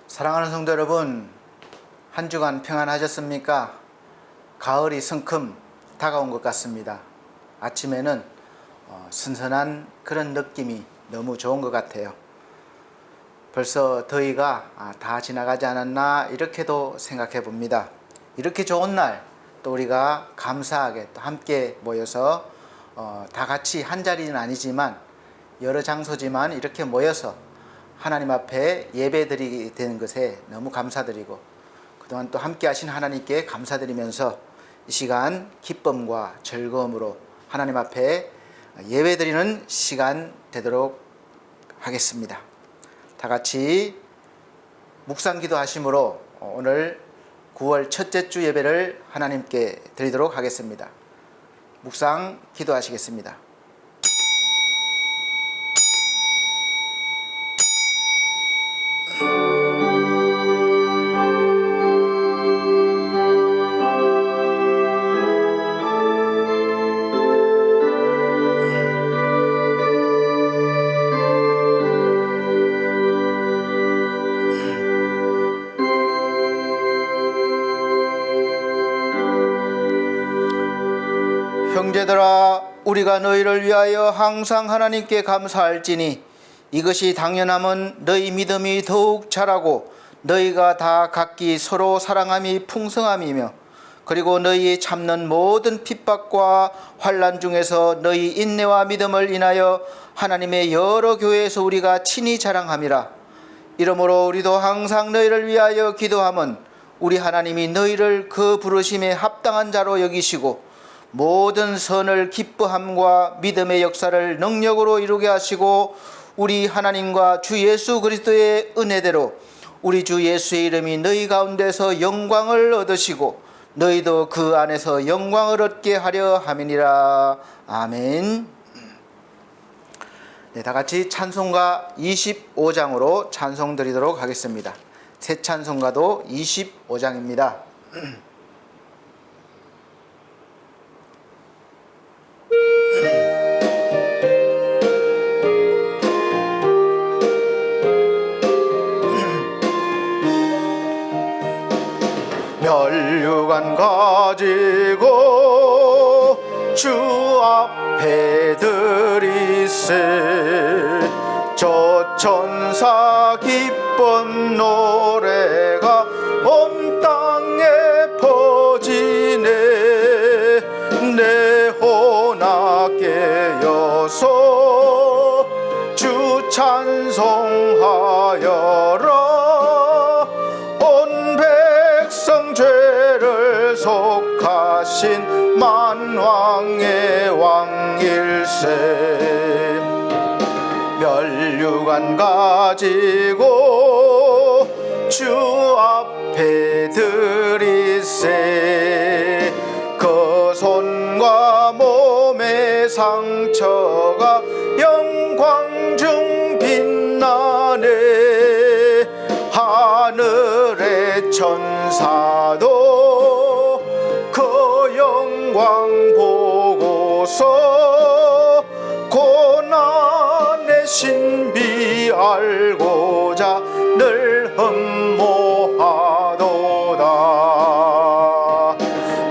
사랑하는 성도 여러분, 한 주간 평안하셨습니까? 가을이 성큼 다가온 것 같습니다. 아침에는 선선한 그런 느낌이 너무 좋은 것 같아요. 벌써 더위가 다 지나가지 않았나 이렇게도 생각해 봅니다. 이렇게 좋은 날 또 우리가 감사하게 또 함께 모여서 다 같이 한 자리는 아니지만 여러 장소지만 이렇게 모여서 하나님 앞에 예배드리게 되는 것에 너무 감사드리고, 그동안 또 함께 하신 하나님께 감사드리면서 이 시간 기쁨과 즐거움으로 하나님 앞에 예배드리는 시간 되도록 하겠습니다. 다 같이 묵상 기도하심으로 오늘 9월 첫째 주 예배를 하나님께 드리도록 하겠습니다. 묵상 기도하시겠습니다. 형제들아, 우리가 너희를 위하여 항상 하나님께 감사할지니 이것이 당연함은 너희 믿음이 더욱 자라고 너희가 다 각기 서로 사랑함이 풍성함이며, 그리고 너희 참는 모든 핍박과 환난 중에서 너희 인내와 믿음을 인하여 하나님의 여러 교회에서 우리가 친히 자랑함이라. 이러므로 우리도 항상 너희를 위하여 기도함은 우리 하나님이 너희를 그 부르심에 합당한 자로 여기시고 모든 선을 기뻐함과 믿음의 역사를 능력으로 이루게 하시고, 우리 하나님과 주 예수 그리스도의 은혜대로 우리 주 예수의 이름이 너희 가운데서 영광을 얻으시고 너희도 그 안에서 영광을 얻게 하려 함이니라. 아멘. 네, 다 같이 찬송가 25장으로 찬송 드리도록 하겠습니다. 새 찬송가도 25장입니다. 멸류관 가지고 주 앞에 드리세, 저 천사 기쁜 노래가 온 땅에 퍼지네. 내 혼아 깨어서 주 찬송하여라. 죄를 속하신 만왕의 왕일세, 멸류관 가지고 주 앞에 드리세, 그 손과 몸의 상처가 영광 중 빛나네. 하늘의 천사도 그 영광 보고서 고난의 신비 알고자 늘 흠모하도다.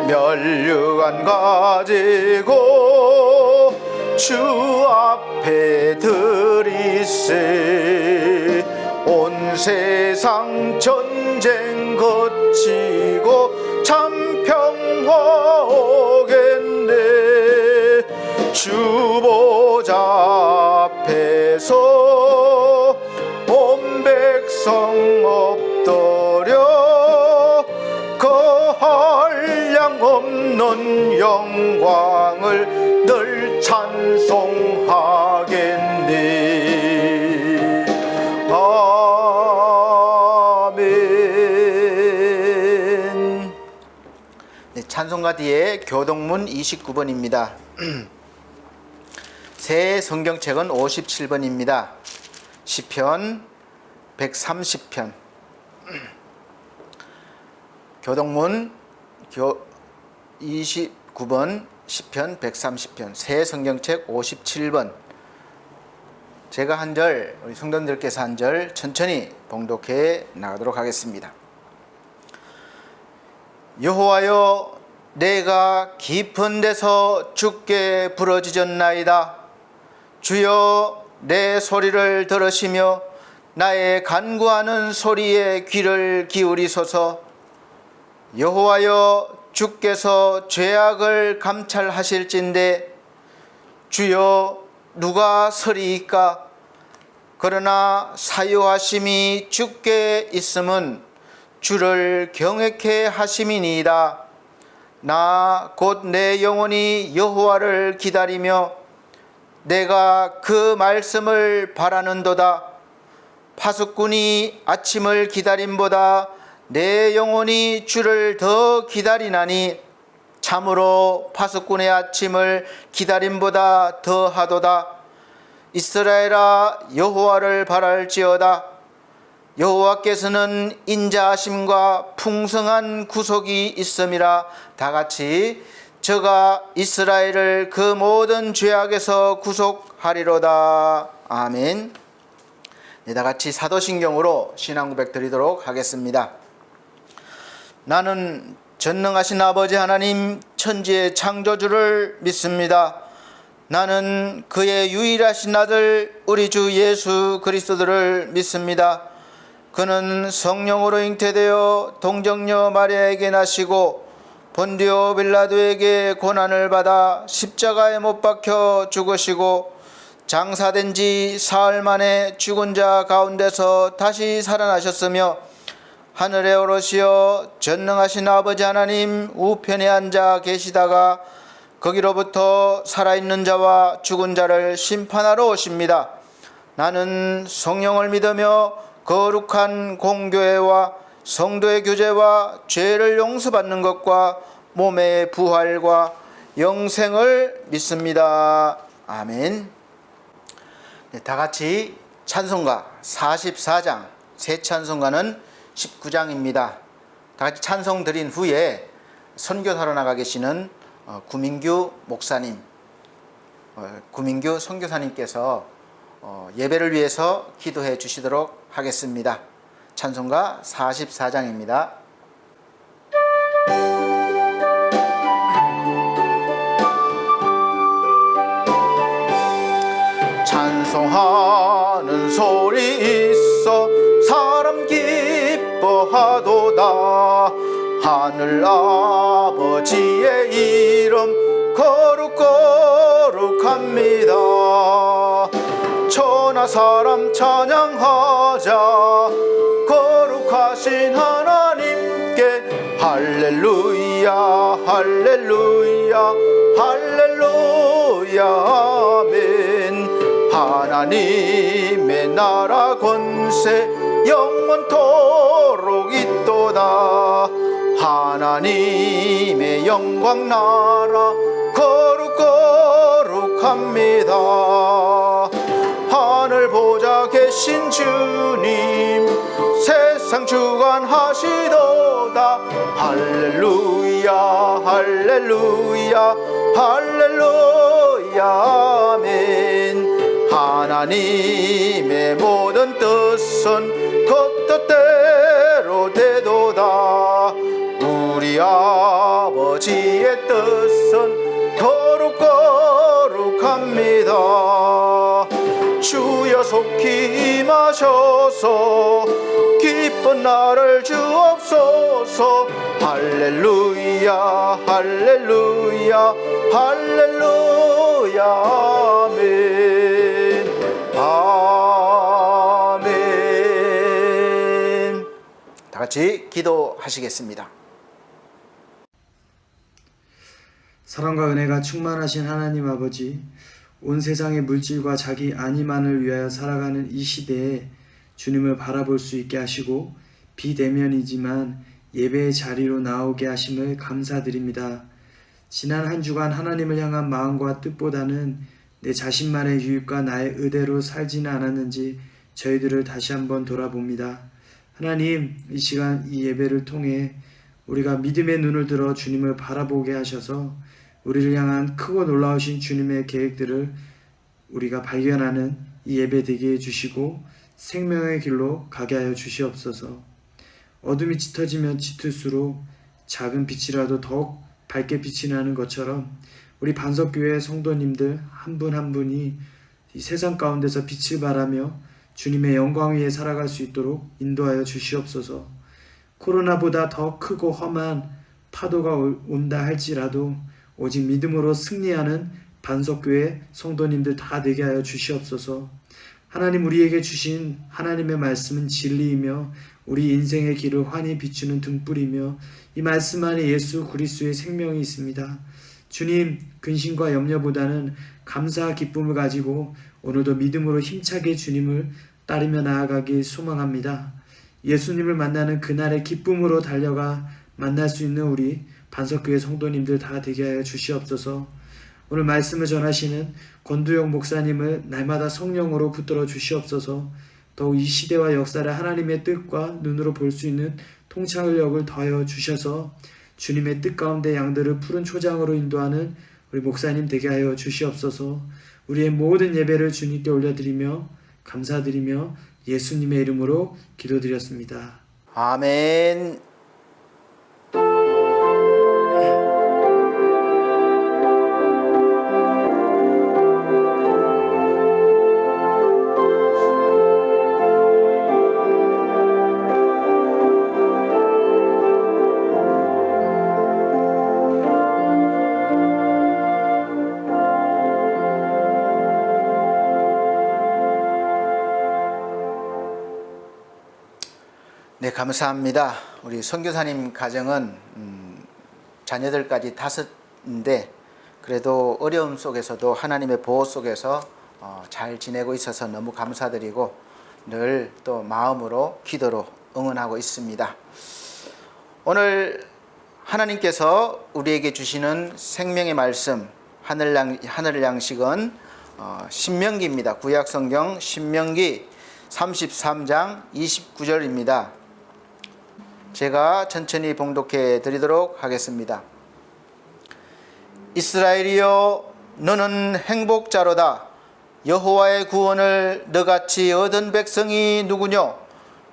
멸류관 가지고 주 앞에 드리세, 온 세상 전쟁 거치고 참 평화 오겠네. 주 보좌 앞에서 온 백성 엎드려 그 한량 없는 영광을 늘 찬송하겠네. 아멘. 네, 찬송가 뒤에 교동문 29번입니다. 새 성경책은 57번입니다. 시편 130편. 교동문 29번, 시편 130편, 새 성경책 57번. 제가 한 절, 우리 성도님들께서 한 절 천천히 봉독해 나가도록 하겠습니다. 여호와여, 내가 깊은 데서 주께 부르짖었나이다. 주여, 내 소리를 들으시며 나의 간구하는 소리에 귀를 기울이소서. 여호와여, 주께서 죄악을 감찰하실진대 주여, 누가 서리이까? 그러나 사유하심이 주께 있음은 주를 경외케 하심이니이다. 나 곧 내 영혼이 여호와를 기다리며 내가 그 말씀을 바라는도다. 파수꾼이 아침을 기다림보다 내 영혼이 주를 더 기다리나니 참으로 파수꾼의 아침을 기다림보다 더하도다. 이스라엘아, 여호와를 바랄지어다. 여호와께서는 인자하심과 풍성한 구속이 있음이라. 다같이 저가 이스라엘을 그 모든 죄악에서 구속하리로다. 아멘. 네, 다같이 사도신경으로 신앙 고백 드리도록 하겠습니다. 나는 전능하신 아버지 하나님 천지의 창조주를 믿습니다. 나는 그의 유일하신 아들 우리 주 예수 그리스도를 믿습니다. 그는 성령으로 잉태되어 동정녀 마리아에게 나시고 본디오 빌라도에게 고난을 받아 십자가에 못 박혀 죽으시고 장사된 지 사흘 만에 죽은 자 가운데서 다시 살아나셨으며 하늘에 오르시어 전능하신 아버지 하나님 우편에 앉아 계시다가 거기로부터 살아있는 자와 죽은 자를 심판하러 오십니다. 나는 성령을 믿으며 거룩한 공교회와 성도의 교제와 죄를 용서받는 것과 몸의 부활과 영생을 믿습니다. 아멘. 네, 다같이 찬송가 44장, 새 찬송가는 19장입니다. 다같이 찬송 드린 후에 선교사로 나가 계시는 구민규 목사님, 구민규 선교사님께서 예배를 위해서 기도해 주시도록 하겠습니다. 찬송가 44장입니다. 찬송하는 소리 있어 사람 기뻐하도다. 하늘 아버지의 이름 거룩거룩합니다. 천하 사람 찬양하자. 거룩하신 하나님께 할렐루야 할렐루야 할렐루야 아멘. 하나님의 나라 권세 영원토록 있도다. 하나님의 영광 나라 거룩거룩합니다. 하늘 보좌 계신 주님 세상 주관하시도다. 할렐루야 할렐루야 할렐루야 아멘. 하나님의 모든 뜻은 그 뜻대로 되도다. 우리 아버지의 뜻은 거룩거룩합니다. 주여 속히 임하셔서 기쁜 날을 주옵소서. 할렐루야 할렐루야 할렐루야 아멘 아멘. 다같이 기도하시겠습니다. 사랑과 은혜가 충만하신 하나님 아버지, 온 세상의 물질과 자기 안위만을 위하여 살아가는 이 시대에 주님을 바라볼 수 있게 하시고 비대면이지만 예배의 자리로 나오게 하심을 감사드립니다. 지난 한 주간 하나님을 향한 마음과 뜻보다는 내 자신만의 유익과 나의 의대로 살지는 않았는지 저희들을 다시 한번 돌아봅니다. 하나님, 이 시간 이 예배를 통해 우리가 믿음의 눈을 들어 주님을 바라보게 하셔서 우리를 향한 크고 놀라우신 주님의 계획들을 우리가 발견하는 이 예배 되게 해주시고 생명의 길로 가게 하여 주시옵소서. 어둠이 짙어지면 짙을수록 작은 빛이라도 더욱 밝게 빛이 나는 것처럼 우리 반석교회 성도님들 한 분 한 분이 이 세상 가운데서 빛을 발하며 주님의 영광 위에 살아갈 수 있도록 인도하여 주시옵소서. 코로나보다 더 크고 험한 파도가 온다 할지라도 오직 믿음으로 승리하는 반석교회 성도님들 다 되게 하여 주시옵소서. 하나님, 우리에게 주신 하나님의 말씀은 진리이며 우리 인생의 길을 환히 비추는 등불이며 이 말씀 안에 예수 그리스도의 생명이 있습니다. 주님, 근심과 염려보다는 감사와 기쁨을 가지고 오늘도 믿음으로 힘차게 주님을 따르며 나아가길 소망합니다. 예수님을 만나는 그날의 기쁨으로 달려가 만날 수 있는 우리 반석교회 성도님들 다 되게 하여 주시옵소서. 오늘 말씀을 전하시는 권두영 목사님을 날마다 성령으로 붙들어 주시옵소서. 더욱 이 시대와 역사를 하나님의 뜻과 눈으로 볼 수 있는 통찰력을 더하여 주셔서 주님의 뜻 가운데 양들을 푸른 초장으로 인도하는 우리 목사님 되게 하여 주시옵소서. 우리의 모든 예배를 주님께 올려드리며 감사드리며 예수님의 이름으로 기도드렸습니다. 아멘. 네, 감사합니다. 우리 선교사님 가정은 자녀들까지 5인데 그래도 어려움 속에서도 하나님의 보호 속에서 잘 지내고 있어서 너무 감사드리고 늘 또 마음으로 기도로 응원하고 있습니다. 오늘 하나님께서 우리에게 주시는 생명의 말씀 하늘 양식은 신명기입니다. 구약성경 신명기 33장 29절입니다. 제가 천천히 봉독해 드리도록 하겠습니다. 이스라엘이여, 너는 행복자로다. 여호와의 구원을 너같이 얻은 백성이 누구뇨?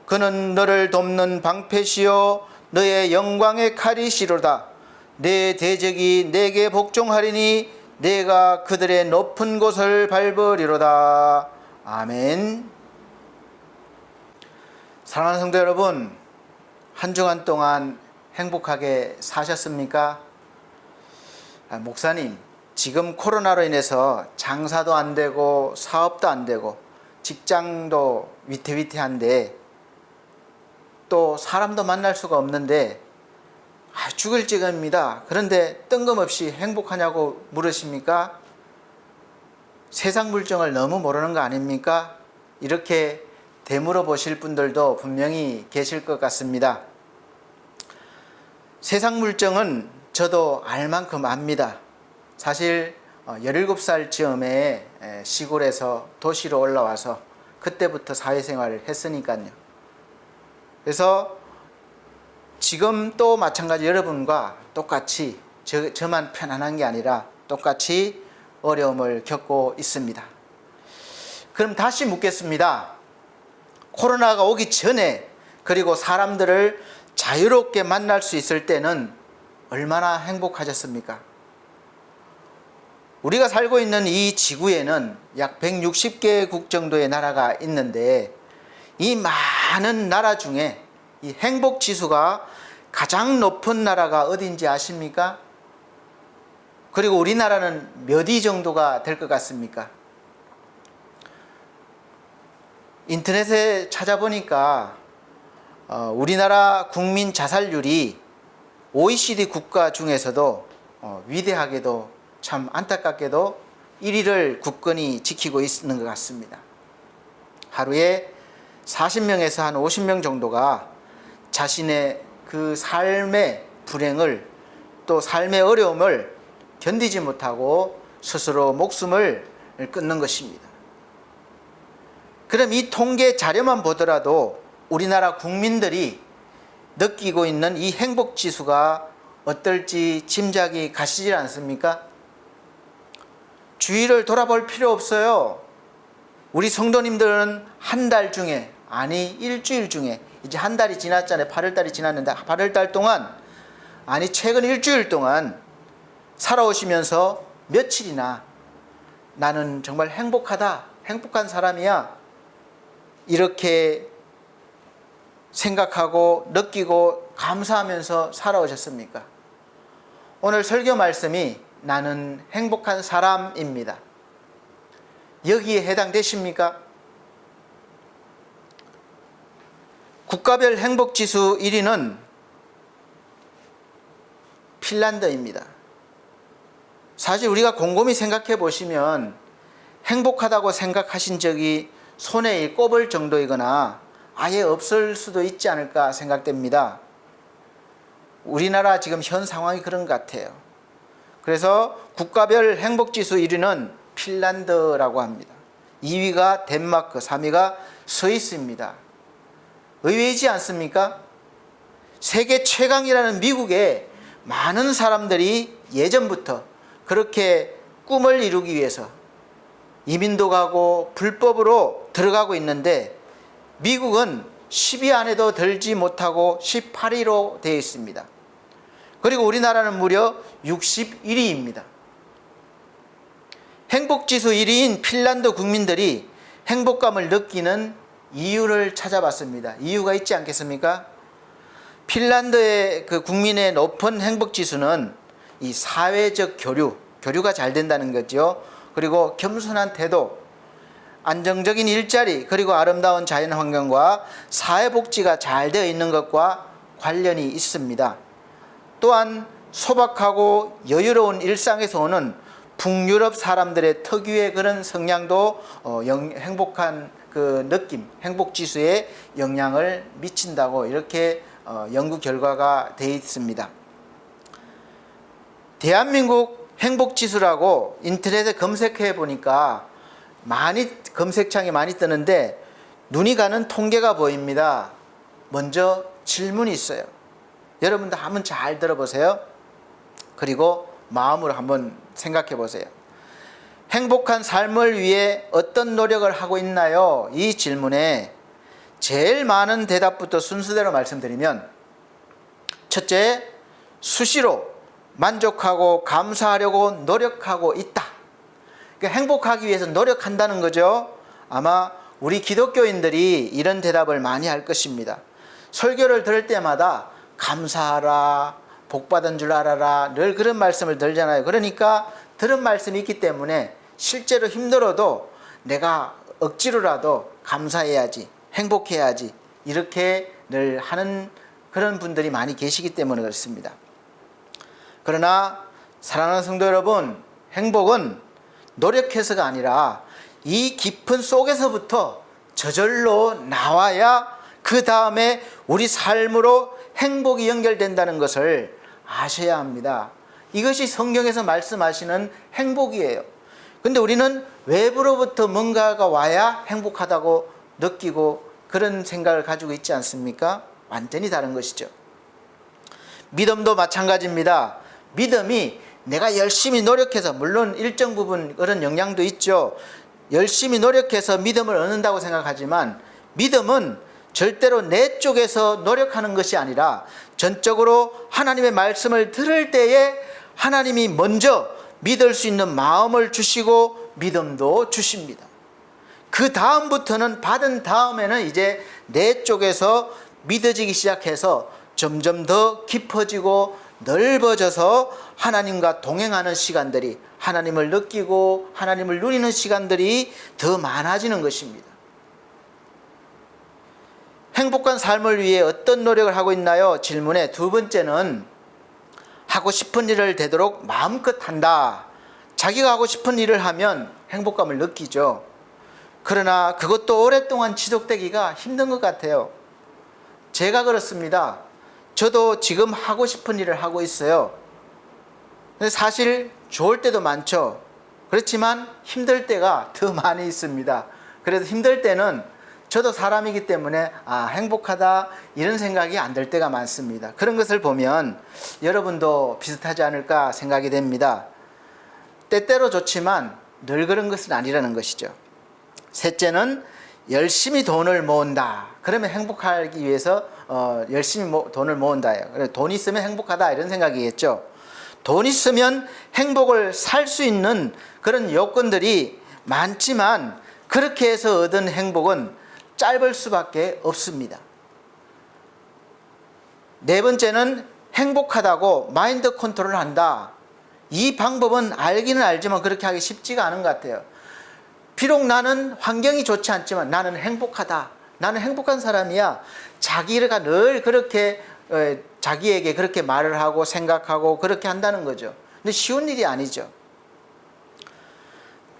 그는 너를 돕는 방패시요 너의 영광의 칼이시로다. 내 대적이 내게 복종하리니 내가 그들의 높은 곳을 밟으리로다. 아멘. 사랑하는 성도 여러분, 한 주간 동안 행복하게 사셨습니까? 목사님, 지금 코로나로 인해서 장사도 안 되고 사업도 안 되고 직장도 위태위태한데 또 사람도 만날 수가 없는데 죽을 지경입니다. 그런데 뜬금없이 행복하냐고 물으십니까? 세상 물정을 너무 모르는 거 아닙니까? 이렇게 되물어 보실 분들도 분명히 계실 것 같습니다. 세상 물정은 저도 알 만큼 압니다. 사실 17살쯤에 시골에서 도시로 올라와서 그때부터 사회생활을 했으니까요. 그래서 지금 또 마찬가지 여러분과 똑같이 저만 편안한 게 아니라 똑같이 어려움을 겪고 있습니다. 그럼 다시 묻겠습니다. 코로나가 오기 전에 그리고 사람들을 자유롭게 만날 수 있을 때는 얼마나 행복하셨습니까? 우리가 살고 있는 이 지구에는 약 160개국 정도의 나라가 있는데 이 많은 나라 중에 이 행복 지수가 가장 높은 나라가 어딘지 아십니까? 그리고 우리나라는 몇 위 정도가 될 것 같습니까? 인터넷에 찾아보니까 우리나라 국민 자살률이 OECD 국가 중에서도 위대하게도 참 안타깝게도 1위를 굳건히 지키고 있는 것 같습니다. 하루에 40명에서 한 50명 정도가 자신의 그 삶의 불행을 또 삶의 어려움을 견디지 못하고 스스로 목숨을 끊는 것입니다. 그럼 이 통계 자료만 보더라도 우리나라 국민들이 느끼고 있는 이 행복 지수가 어떨지 짐작이 가시지 않습니까? 주위를 돌아볼 필요 없어요. 우리 성도님들은 한 달 중에, 아니 일주일 중에, 이제 한 달이 지났잖아요. 8월달이 지났는데 8월달 동안, 아니 최근 일주일 동안 살아오시면서 며칠이나 나는 정말 행복하다, 행복한 사람이야, 이렇게 생각하고 느끼고 감사하면서 살아오셨습니까? 오늘 설교 말씀이 나는 행복한 사람입니다. 여기에 해당되십니까? 국가별 행복지수 1위는 핀란드입니다. 사실 우리가 곰곰이 생각해 보시면 행복하다고 생각하신 적이 손에 꼽을 정도이거나 아예 없을 수도 있지 않을까 생각됩니다. 우리나라 지금 현 상황이 그런 것 같아요. 그래서 국가별 행복지수 1위는 핀란드라고 합니다. 2위가 덴마크, 3위가 스위스입니다. 의외이지 않습니까? 세계 최강이라는 미국에 많은 사람들이 예전부터 그렇게 꿈을 이루기 위해서 이민도 가고 불법으로 들어가고 있는데, 미국은 10위 안에도 들지 못하고 18위로 되어 있습니다. 그리고 우리나라는 무려 61위입니다. 행복지수 1위인 핀란드 국민들이 행복감을 느끼는 이유를 찾아봤습니다. 이유가 있지 않겠습니까? 핀란드의 그 국민의 높은 행복지수는 이 사회적 교류가 잘 된다는 거죠. 그리고 겸손한 태도, 안정적인 일자리, 그리고 아름다운 자연환경과 사회복지가 잘 되어 있는 것과 관련이 있습니다. 또한 소박하고 여유로운 일상에서 오는 북유럽 사람들의 특유의 그런 성향도 행복한 그 느낌, 행복지수에 영향을 미친다고 이렇게 연구 결과가 되어 있습니다. 대한민국 행복지수라고 인터넷에 검색해 보니까 검색창에 많이 뜨는데 눈이 가는 통계가 보입니다. 먼저 질문이 있어요. 여러분도 한번 잘 들어보세요. 그리고 마음으로 한번 생각해 보세요. 행복한 삶을 위해 어떤 노력을 하고 있나요? 이 질문에 제일 많은 대답부터 순서대로 말씀드리면, 첫째, 수시로 만족하고 감사하려고 노력하고 있다. 그러니까 행복하기 위해서 노력한다는 거죠. 아마 우리 기독교인들이 이런 대답을 많이 할 것입니다. 설교를 들을 때마다 감사하라, 복받은 줄 알아라, 늘 그런 말씀을 들잖아요. 그러니까 들은 말씀이 있기 때문에 실제로 힘들어도 내가 억지로라도 감사해야지, 행복해야지, 이렇게 늘 하는 그런 분들이 많이 계시기 때문에 그렇습니다. 그러나 사랑하는 성도 여러분, 행복은 노력해서가 아니라 이 깊은 속에서부터 저절로 나와야 그 다음에 우리 삶으로 행복이 연결된다는 것을 아셔야 합니다. 이것이 성경에서 말씀하시는 행복이에요. 근데 우리는 외부로부터 뭔가가 와야 행복하다고 느끼고 그런 생각을 가지고 있지 않습니까? 완전히 다른 것이죠. 믿음도 마찬가지입니다. 믿음이 내가 열심히 노력해서, 물론 일정 부분 그런 영향도 있죠. 열심히 노력해서 믿음을 얻는다고 생각하지만, 믿음은 절대로 내 쪽에서 노력하는 것이 아니라 전적으로 하나님의 말씀을 들을 때에 하나님이 먼저 믿을 수 있는 마음을 주시고 믿음도 주십니다. 그 다음부터는, 받은 다음에는 이제 내 쪽에서 믿어지기 시작해서 점점 더 깊어지고 넓어져서 하나님과 동행하는 시간들이, 하나님을 느끼고 하나님을 누리는 시간들이 더 많아지는 것입니다. 행복한 삶을 위해 어떤 노력을 하고 있나요? 질문의 두 번째는 하고 싶은 일을 되도록 마음껏 한다. 자기가 하고 싶은 일을 하면 행복감을 느끼죠. 그러나 그것도 오랫동안 지속되기가 힘든 것 같아요. 제가 그렇습니다. 저도 지금 하고 싶은 일을 하고 있어요. 근데 사실 좋을 때도 많죠. 그렇지만 힘들 때가 더 많이 있습니다. 그래서 힘들 때는 저도 사람이기 때문에 행복하다 이런 생각이 안 들 때가 많습니다. 그런 것을 보면 여러분도 비슷하지 않을까 생각이 됩니다. 때때로 좋지만 늘 그런 것은 아니라는 것이죠. 셋째는 열심히 돈을 모은다. 그러면 행복하기 위해서 열심히 돈을 모은다예요. 돈 있으면 행복하다 이런 생각이겠죠. 돈 있으면 행복을 살 수 있는 그런 요건들이 많지만 그렇게 해서 얻은 행복은 짧을 수밖에 없습니다. 네 번째는 행복하다고 마인드 컨트롤을 한다. 이 방법은 알기는 알지만 그렇게 하기 쉽지가 않은 것 같아요. 비록 나는 환경이 좋지 않지만 나는 행복하다. 나는 행복한 사람이야. 자기가 늘 그렇게 자기에게 그렇게 말을 하고 생각하고 그렇게 한다는 거죠. 근데 쉬운 일이 아니죠.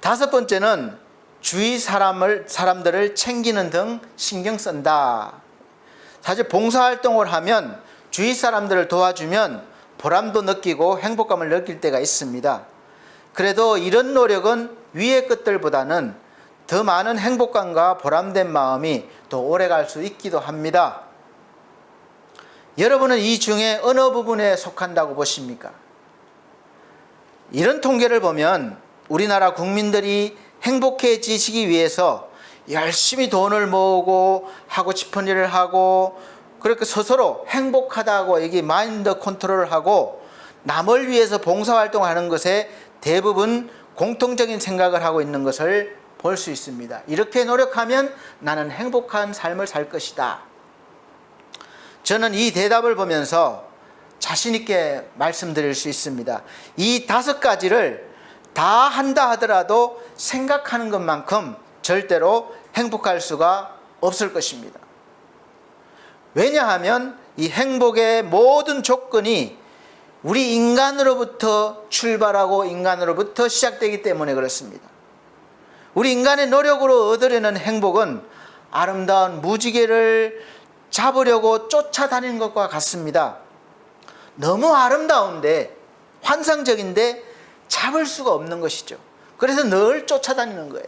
다섯 번째는 주위 사람들을 챙기는 등 신경 쓴다. 사실 봉사활동을 하면 주위 사람들을 도와주면 보람도 느끼고 행복감을 느낄 때가 있습니다. 그래도 이런 노력은 위의 것들보다는 더 많은 행복감과 보람된 마음이 더 오래 갈 수 있기도 합니다. 여러분은 이 중에 어느 부분에 속한다고 보십니까? 이런 통계를 보면 우리나라 국민들이 행복해지시기 위해서 열심히 돈을 모으고 하고 싶은 일을 하고 그렇게 스스로 행복하다고 여기 마인드 컨트롤을 하고 남을 위해서 봉사활동을 하는 것에 대부분 공통적인 생각을 하고 있는 것을 볼 수 있습니다. 이렇게 노력하면 나는 행복한 삶을 살 것이다. 저는 이 대답을 보면서 자신 있게 말씀드릴 수 있습니다. 이 다섯 가지를 다 한다 하더라도 생각하는 것만큼 절대로 행복할 수가 없을 것입니다. 왜냐하면 이 행복의 모든 조건이 우리 인간으로부터 출발하고 인간으로부터 시작되기 때문에 그렇습니다. 우리 인간의 노력으로 얻으려는 행복은 아름다운 무지개를 잡으려고 쫓아다니는 것과 같습니다. 너무 아름다운데 환상적인데 잡을 수가 없는 것이죠. 그래서 늘 쫓아다니는 거예요.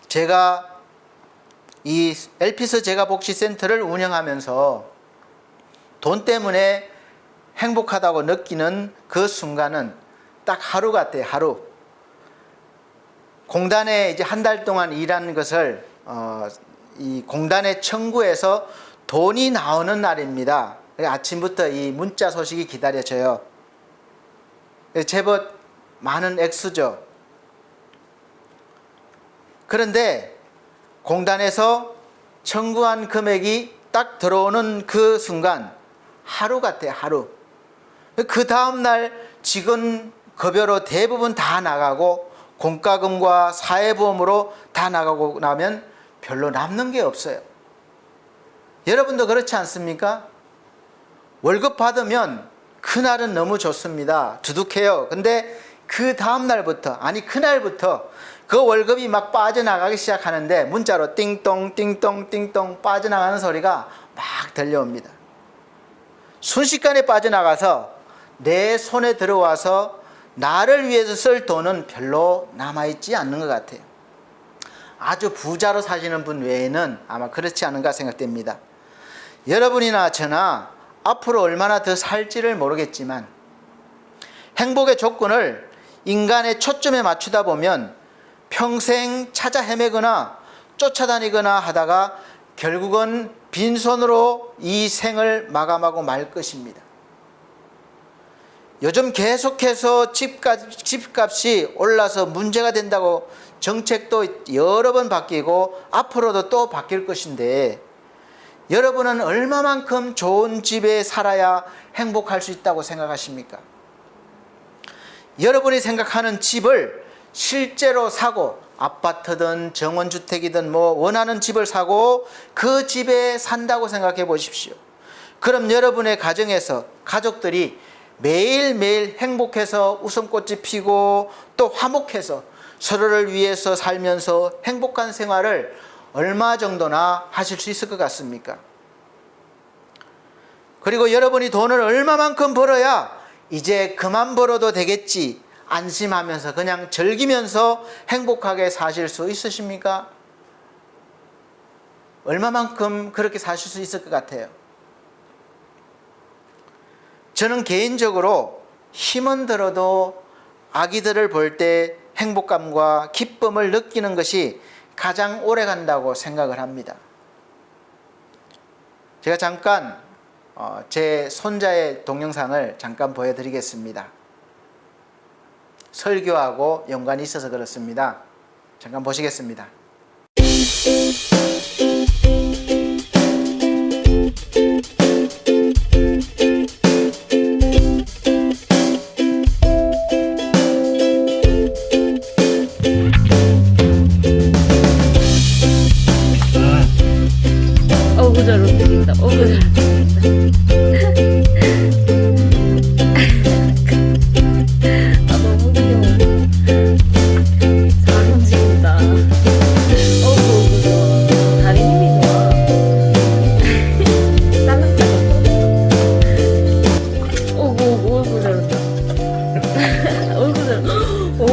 제가 이 엘피스 제가복지센터를 운영하면서 돈 때문에 행복하다고 느끼는 그 순간은 딱 하루 같아요. 하루. 공단에 이제 한 달 동안 일한 것을 이 공단의 청구에서 돈이 나오는 날입니다. 아침부터 이 문자 소식이 기다려져요. 제법 많은 액수죠. 그런데 공단에서 청구한 금액이 딱 들어오는 그 순간 하루 같아요. 하루. 그 다음날 직원 급여로 대부분 다 나가고 공과금과 사회보험으로 다 나가고 나면 별로 남는 게 없어요. 여러분도 그렇지 않습니까? 월급 받으면 그날은 너무 좋습니다. 두둑해요. 근데 그 다음날부터 아니 그날부터 그 월급이 막 빠져나가기 시작하는데 문자로 띵동 띵동 띵동 빠져나가는 소리가 막 들려옵니다. 순식간에 빠져나가서 내 손에 들어와서 나를 위해서 쓸 돈은 별로 남아있지 않는 것 같아요. 아주 부자로 사시는 분 외에는 아마 그렇지 않은가 생각됩니다. 여러분이나 저나 앞으로 얼마나 더 살지를 모르겠지만 행복의 조건을 인간의 초점에 맞추다 보면 평생 찾아 헤매거나 쫓아다니거나 하다가 결국은 빈손으로 이 생을 마감하고 말 것입니다. 요즘 계속해서 집값이 올라서 문제가 된다고 정책도 여러 번 바뀌고 앞으로도 또 바뀔 것인데 여러분은 얼마만큼 좋은 집에 살아야 행복할 수 있다고 생각하십니까? 여러분이 생각하는 집을 실제로 사고 아파트든 정원주택이든 뭐 원하는 집을 사고 그 집에 산다고 생각해 보십시오. 그럼 여러분의 가정에서 가족들이 매일매일 행복해서 웃음꽃이 피고 또 화목해서 서로를 위해서 살면서 행복한 생활을 얼마 정도나 하실 수 있을 것 같습니까? 그리고 여러분이 돈을 얼마만큼 벌어야 이제 그만 벌어도 되겠지 안심하면서 그냥 즐기면서 행복하게 사실 수 있으십니까? 얼마만큼 그렇게 사실 수 있을 것 같아요? 저는 개인적으로 힘은 들어도 아기들을 볼 때 행복감과 기쁨을 느끼는 것이 가장 오래 간다고 생각을 합니다. 제가 잠깐 제 손자의 동영상을 잠깐 보여드리겠습니다. 설교하고 연관이 있어서 그렇습니다. 잠깐 보시겠습니다. 어구 잘 움직인다. 어구 잘 움직인다. 아 너무 귀여워. 잘 움직인다. 어구 좋아. 다리 힘이 좋아. 딸랑딸랑. 어구 어구 잘한다. 어구 잘. 오.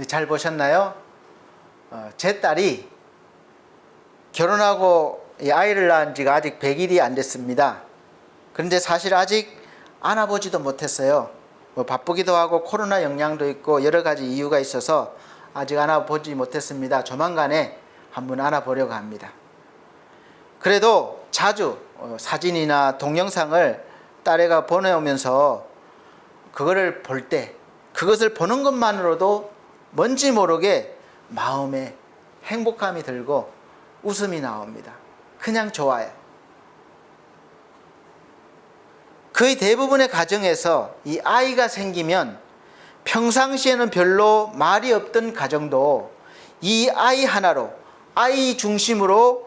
잘 보셨나요? 제 딸이 결혼하고 아이를 낳은 지가 아직 100일이 안 됐습니다. 그런데 사실 아직 안아보지도 못했어요. 바쁘기도 하고 코로나 영향도 있고 여러 가지 이유가 있어서 아직 안아보지 못했습니다. 조만간에 한번 안아보려고 합니다. 그래도 자주 사진이나 동영상을 딸애가 보내오면서 그거를 볼 때, 그것을 보는 것만으로도 뭔지 모르게 마음에 행복감이 들고 웃음이 나옵니다. 그냥 좋아요. 거의 대부분의 가정에서 이 아이가 생기면 평상시에는 별로 말이 없던 가정도 이 아이 하나로, 아이 중심으로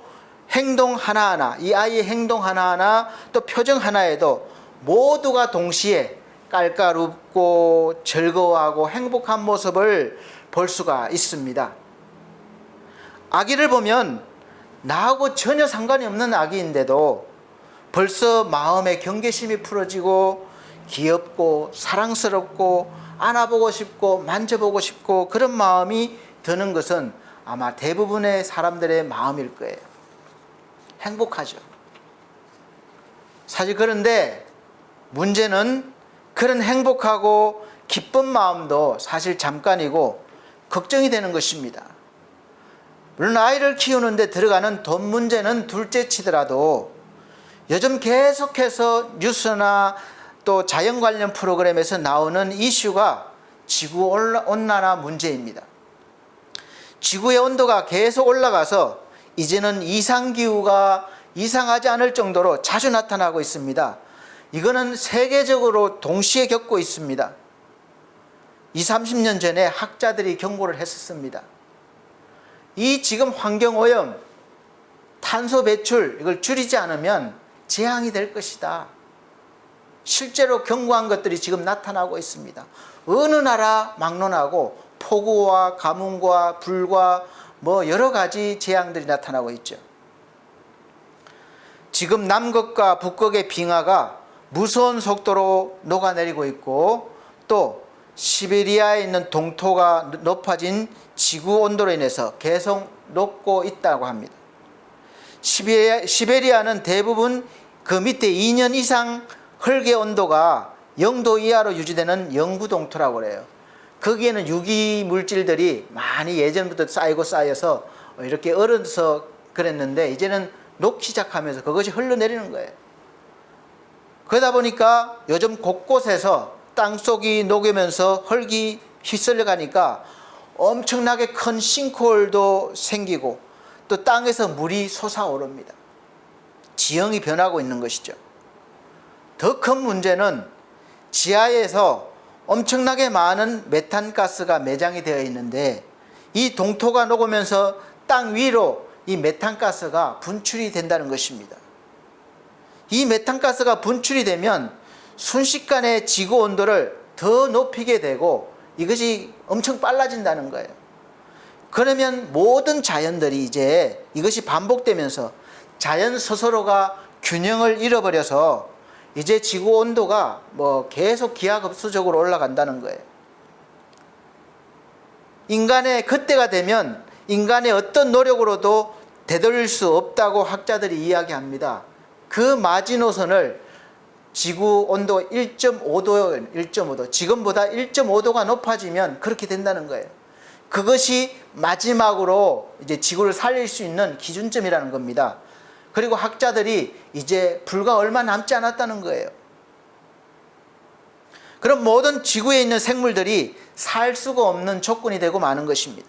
행동 하나하나, 이 아이의 행동 하나하나 또 표정 하나에도 모두가 동시에 깔깔 웃고 즐거워하고 행복한 모습을 볼 수가 있습니다. 아기를 보면 나하고 전혀 상관이 없는 아기인데도 벌써 마음의 경계심이 풀어지고 귀엽고 사랑스럽고 안아보고 싶고 만져보고 싶고 그런 마음이 드는 것은 아마 대부분의 사람들의 마음일 거예요. 행복하죠. 사실 그런데 문제는 그런 행복하고 기쁜 마음도 사실 잠깐이고 걱정이 되는 것입니다. 물론 아이를 키우는데 들어가는 돈 문제는 둘째 치더라도 요즘 계속해서 뉴스나 또 자연 관련 프로그램에서 나오는 이슈가 지구온난화 문제입니다. 지구의 온도가 계속 올라가서 이제는 이상기후가 이상하지 않을 정도로 자주 나타나고 있습니다. 이거는 세계적으로 동시에 겪고 있습니다. 20, 30년 전에 학자들이 경고를 했었습니다. 이 지금 환경오염, 탄소 배출 이걸 줄이지 않으면 재앙이 될 것이다. 실제로 경고한 것들이 지금 나타나고 있습니다. 어느 나라 막론하고 폭우와 가뭄과 불과 뭐 여러 가지 재앙들이 나타나고 있죠. 지금 남극과 북극의 빙하가 무서운 속도로 녹아내리고 있고 또 시베리아에 있는 동토가 높아진 지구 온도로 인해서 계속 녹고 있다고 합니다. 시베리아는 대부분 그 밑에 2년 이상 흙의 온도가 0도 이하로 유지되는 영구 동토라고 그래요. 거기에는 유기 물질들이 많이 예전부터 쌓이고 쌓여서 이렇게 얼어서 그랬는데 이제는 녹기 시작하면서 그것이 흘러내리는 거예요. 그러다 보니까 요즘 곳곳에서 땅속이 녹으면서 흙이 휩쓸려 가니까 엄청나게 큰 싱크홀도 생기고 또 땅에서 물이 솟아오릅니다. 지형이 변하고 있는 것이죠. 더 큰 문제는 지하에서 엄청나게 많은 메탄가스가 매장이 되어 있는데 이 동토가 녹으면서 땅 위로 이 메탄가스가 분출이 된다는 것입니다. 이 메탄가스가 분출이 되면 순식간에 지구 온도를 더 높이게 되고 이것이 엄청 빨라진다는 거예요. 그러면 모든 자연들이 이제 이것이 반복되면서 자연 스스로가 균형을 잃어버려서 이제 지구 온도가 뭐 계속 기하급수적으로 올라간다는 거예요. 인간의 그때가 되면 인간의 어떤 노력으로도 되돌릴 수 없다고 학자들이 이야기합니다. 그 마지노선을 지구 온도 1.5도, 1.5도, 지금보다 1.5도가 높아지면 그렇게 된다는 거예요. 그것이 마지막으로 이제 지구를 살릴 수 있는 기준점이라는 겁니다. 그리고 학자들이 이제 불과 얼마 남지 않았다는 거예요. 그럼 모든 지구에 있는 생물들이 살 수가 없는 조건이 되고 마는 것입니다.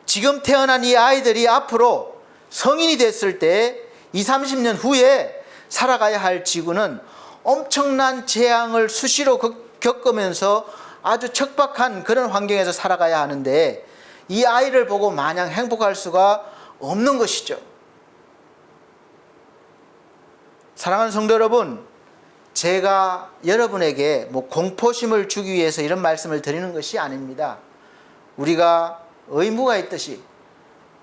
지금 태어난 이 아이들이 앞으로 성인이 됐을 때 20, 30년 후에 살아가야 할 지구는 엄청난 재앙을 수시로 겪으면서 아주 척박한 그런 환경에서 살아가야 하는데 이 아이를 보고 마냥 행복할 수가 없는 것이죠. 사랑하는 성도 여러분, 제가 여러분에게 공포심을 주기 위해서 이런 말씀을 드리는 것이 아닙니다. 우리가 의무가 있듯이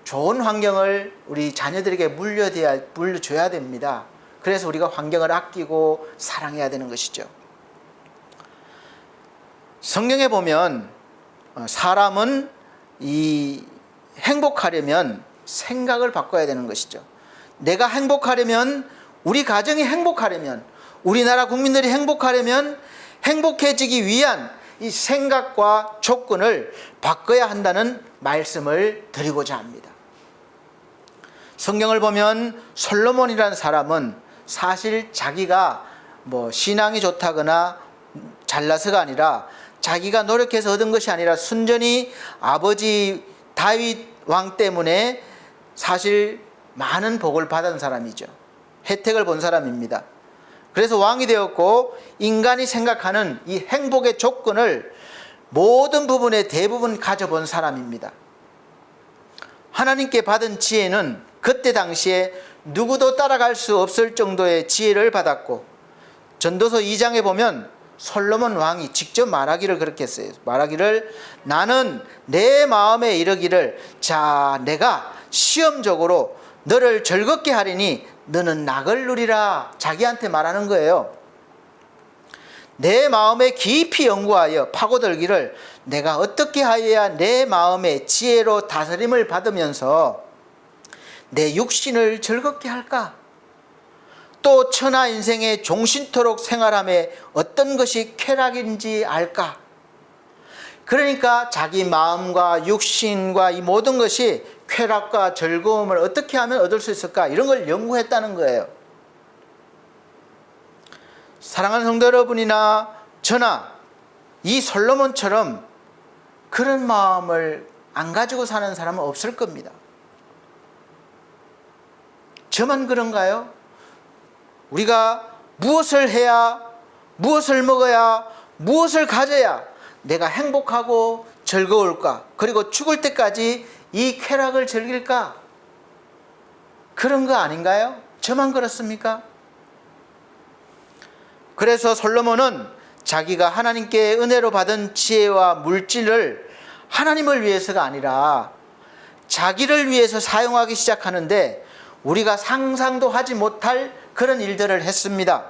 좋은 환경을 우리 자녀들에게 물려줘야 됩니다. 그래서 우리가 환경을 아끼고 사랑해야 되는 것이죠. 성경에 보면 사람은 행복하려면 생각을 바꿔야 되는 것이죠. 내가 행복하려면, 우리 가정이 행복하려면, 우리나라 국민들이 행복하려면 행복해지기 위한 이 생각과 조건을 바꿔야 한다는 말씀을 드리고자 합니다. 성경을 보면 솔로몬이라는 사람은 사실 자기가 신앙이 좋다거나 잘나서가 아니라 자기가 노력해서 얻은 것이 아니라 순전히 아버지 다윗 왕 때문에 사실 많은 복을 받은 사람이죠. 혜택을 본 사람입니다. 그래서 왕이 되었고 인간이 생각하는 이 행복의 조건을 모든 부분에 대부분 가져본 사람입니다. 하나님께 받은 지혜는 그때 당시에 누구도 따라갈 수 없을 정도의 지혜를 받았고, 전도서 2장에 보면 솔로몬 왕이 직접 말하기를 그렇게 했어요. 말하기를, 나는 내 마음에 이르기를, 자, 내가 시험적으로 너를 즐겁게 하리니 너는 낙을 누리라. 자기한테 말하는 거예요. 내 마음에 깊이 연구하여 파고들기를, 내가 어떻게 하여야 내 마음의 지혜로 다스림을 받으면서 내 육신을 즐겁게 할까? 또 천하 인생에 종신토록 생활함에 어떤 것이 쾌락인지 알까? 그러니까 자기 마음과 육신과 이 모든 것이 쾌락과 즐거움을 어떻게 하면 얻을 수 있을까? 이런 걸 연구했다는 거예요. 사랑하는 성도 여러분이나 저나 이 솔로몬처럼 그런 마음을 안 가지고 사는 사람은 없을 겁니다. 저만 그런가요? 우리가 무엇을 해야, 무엇을 먹어야, 무엇을 가져야 내가 행복하고 즐거울까? 그리고 죽을 때까지 이 쾌락을 즐길까? 그런 거 아닌가요? 저만 그렇습니까? 그래서 솔로몬은 자기가 하나님께 은혜로 받은 지혜와 물질을 하나님을 위해서가 아니라 자기를 위해서 사용하기 시작하는데 우리가 상상도 하지 못할 그런 일들을 했습니다.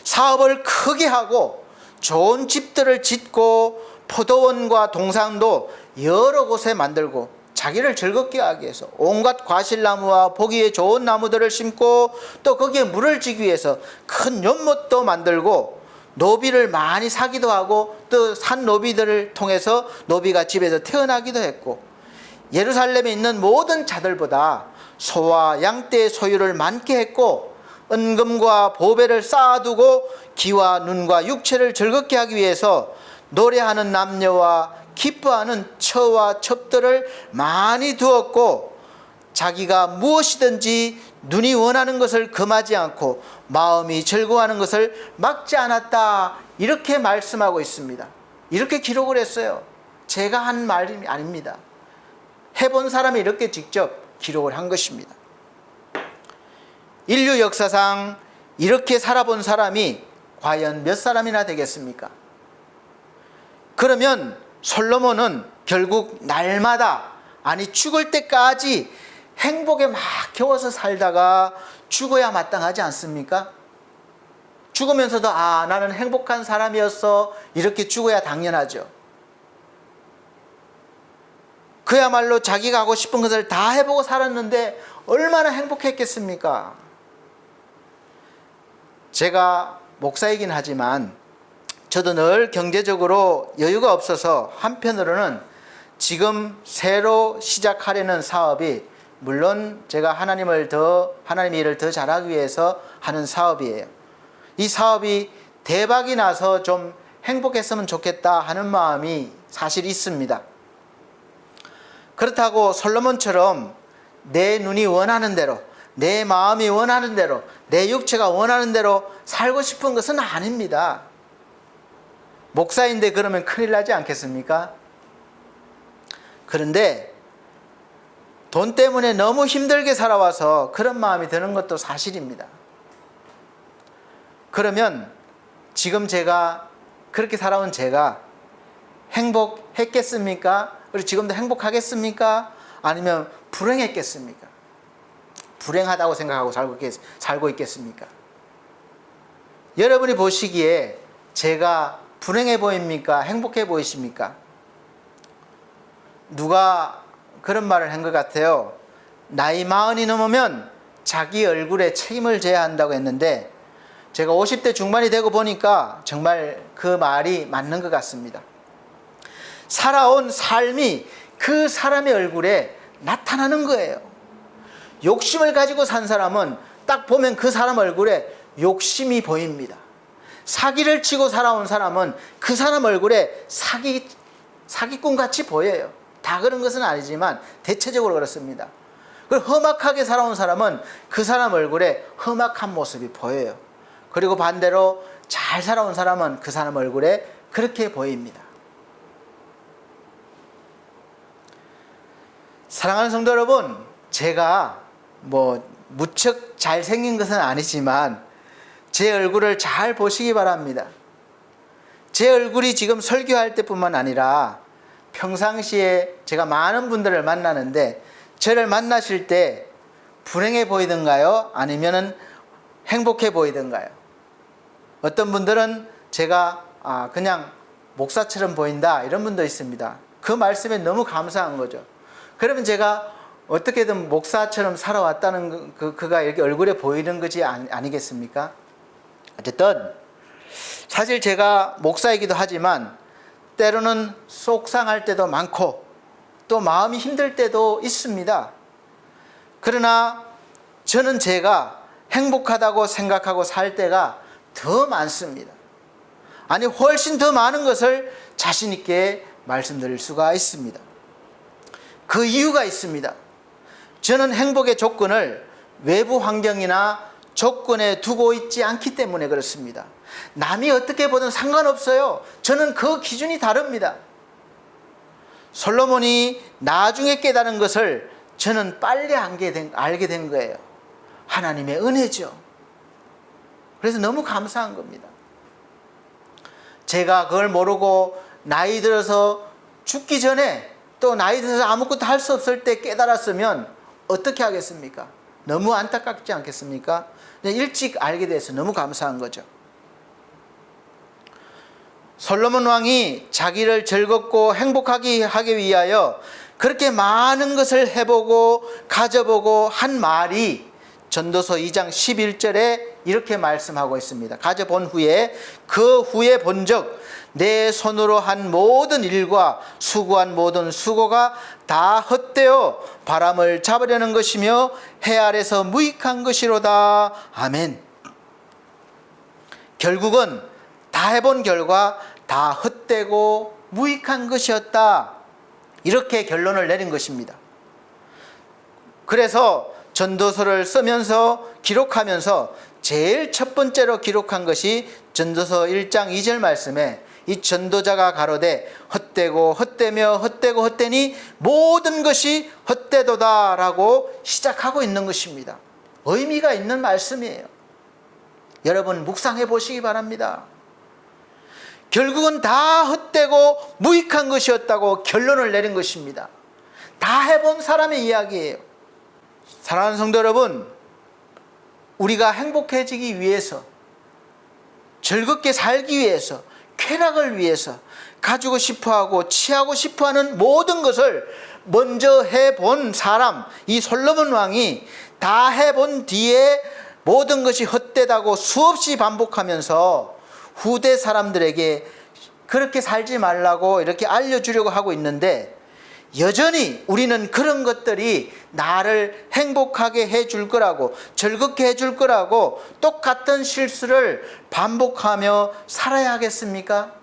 사업을 크게 하고 좋은 집들을 짓고 포도원과 동산도 여러 곳에 만들고 자기를 즐겁게 하기 위해서 온갖 과실나무와 보기에 좋은 나무들을 심고 또 거기에 물을 주기 위해서 큰 연못도 만들고 노비를 많이 사기도 하고 또 산 노비들을 통해서 노비가 집에서 태어나기도 했고, 예루살렘에 있는 모든 자들보다 소와 양떼의 소유를 많게 했고, 은금과 보배를 쌓아두고 기와 눈과 육체를 즐겁게 하기 위해서 노래하는 남녀와 기뻐하는 처와 첩들을 많이 두었고, 자기가 무엇이든지 눈이 원하는 것을 금하지 않고 마음이 즐거워하는 것을 막지 않았다. 이렇게 말씀하고 있습니다. 이렇게 기록을 했어요. 제가 한 말이 아닙니다. 해본 사람이 이렇게 직접 기록을 한 것입니다. 인류 역사상 이렇게 살아본 사람이 과연 몇 사람이나 되겠습니까? 그러면 솔로몬은 결국 날마다, 아니 죽을 때까지 행복에 막 겨워서 살다가 죽어야 마땅하지 않습니까? 죽으면서도 나는 행복한 사람이었어, 이렇게 죽어야 당연하죠. 그야말로 자기가 하고 싶은 것을 다 해보고 살았는데 얼마나 행복했겠습니까? 제가 목사이긴 하지만 저도 늘 경제적으로 여유가 없어서 한편으로는 지금 새로 시작하려는 사업이 물론 제가 하나님의 일을 더 잘하기 위해서 하는 사업이에요. 이 사업이 대박이 나서 좀 행복했으면 좋겠다 하는 마음이 사실 있습니다. 그렇다고 솔로몬처럼 내 눈이 원하는 대로, 내 마음이 원하는 대로, 내 육체가 원하는 대로 살고 싶은 것은 아닙니다. 목사인데 그러면 큰일 나지 않겠습니까? 그런데 돈 때문에 너무 힘들게 살아와서 그런 마음이 드는 것도 사실입니다. 그러면 지금 제가 그렇게 살아온 제가 행복했겠습니까? 그리고 지금도 행복하겠습니까? 아니면 불행했겠습니까? 불행하다고 생각하고 살고 있겠습니까? 여러분이 보시기에 제가 불행해 보입니까? 행복해 보이십니까? 누가 그런 말을 한 것 같아요. 나이 40이 넘으면 자기 얼굴에 책임을 져야 한다고 했는데 제가 50대 중반이 되고 보니까 정말 그 말이 맞는 것 같습니다. 살아온 삶이 그 사람의 얼굴에 나타나는 거예요. 욕심을 가지고 산 사람은 딱 보면 그 사람 얼굴에 욕심이 보입니다. 사기를 치고 살아온 사람은 그 사람 얼굴에 사기꾼같이 보여요. 다 그런 것은 아니지만 대체적으로 그렇습니다. 그리고 험악하게 살아온 사람은 그 사람 얼굴에 험악한 모습이 보여요. 그리고 반대로 잘 살아온 사람은 그 사람 얼굴에 그렇게 보입니다. 사랑하는 성도 여러분, 제가 무척 잘생긴 것은 아니지만 제 얼굴을 잘 보시기 바랍니다. 제 얼굴이 지금 설교할 때뿐만 아니라 평상시에 제가 많은 분들을 만나는데 저를 만나실 때 불행해 보이던가요? 아니면 행복해 보이던가요? 어떤 분들은 제가 그냥 목사처럼 보인다 이런 분도 있습니다. 그 말씀에 너무 감사한 거죠. 그러면 제가 어떻게든 목사처럼 살아왔다는 그가 이렇게 얼굴에 보이는 것이 아니겠습니까? 어쨌든 사실 제가 목사이기도 하지만 때로는 속상할 때도 많고 또 마음이 힘들 때도 있습니다. 그러나 저는 제가 행복하다고 생각하고 살 때가 더 많습니다. 아니 훨씬 더 많은 것을 자신 있게 말씀드릴 수가 있습니다. 그 이유가 있습니다. 저는 행복의 조건을 외부 환경이나 조건에 두고 있지 않기 때문에 그렇습니다. 남이 어떻게 보든 상관없어요. 저는 그 기준이 다릅니다. 솔로몬이 나중에 깨달은 것을 저는 빨리 알게 된 거예요. 하나님의 은혜죠. 그래서 너무 감사한 겁니다. 제가 그걸 모르고 나이 들어서 죽기 전에 또 나이 들어서 아무것도 할 수 없을 때 깨달았으면 어떻게 하겠습니까? 너무 안타깝지 않겠습니까? 일찍 알게 돼서 너무 감사한 거죠. 솔로몬 왕이 자기를 즐겁고 행복하게 하기 위하여 그렇게 많은 것을 해보고 가져보고 한 말이 전도서 2장 11절에 이렇게 말씀하고 있습니다. 가져본 후에 그 후에 본즉 내 손으로 한 모든 일과 수고한 모든 수고가 다 헛되어 바람을 잡으려는 것이며 해 아래서 무익한 것이로다. 아멘. 결국은 다 해본 결과 다 헛되고 무익한 것이었다. 이렇게 결론을 내린 것입니다. 그래서 전도서를 쓰면서 기록하면서 제일 첫 번째로 기록한 것이 전도서 1장 2절 말씀에 이 전도자가 가로되 헛되고 헛되며 헛되고 헛되니 모든 것이 헛되도다 라고 시작하고 있는 것입니다. 의미가 있는 말씀이에요. 여러분 묵상해 보시기 바랍니다. 결국은 다 헛되고 무익한 것이었다고 결론을 내린 것입니다. 다 해본 사람의 이야기예요. 사랑하는 성도 여러분, 우리가 행복해지기 위해서, 즐겁게 살기 위해서, 쾌락을 위해서 가지고 싶어하고 취하고 싶어하는 모든 것을 먼저 해본 사람, 이 솔로몬 왕이 다 해본 뒤에 모든 것이 헛되다고 수없이 반복하면서 후대 사람들에게 그렇게 살지 말라고 이렇게 알려주려고 하고 있는데, 여전히 우리는 그런 것들이 나를 행복하게 해줄 거라고, 즐겁게 해줄 거라고 똑같은 실수를 반복하며 살아야 하겠습니까?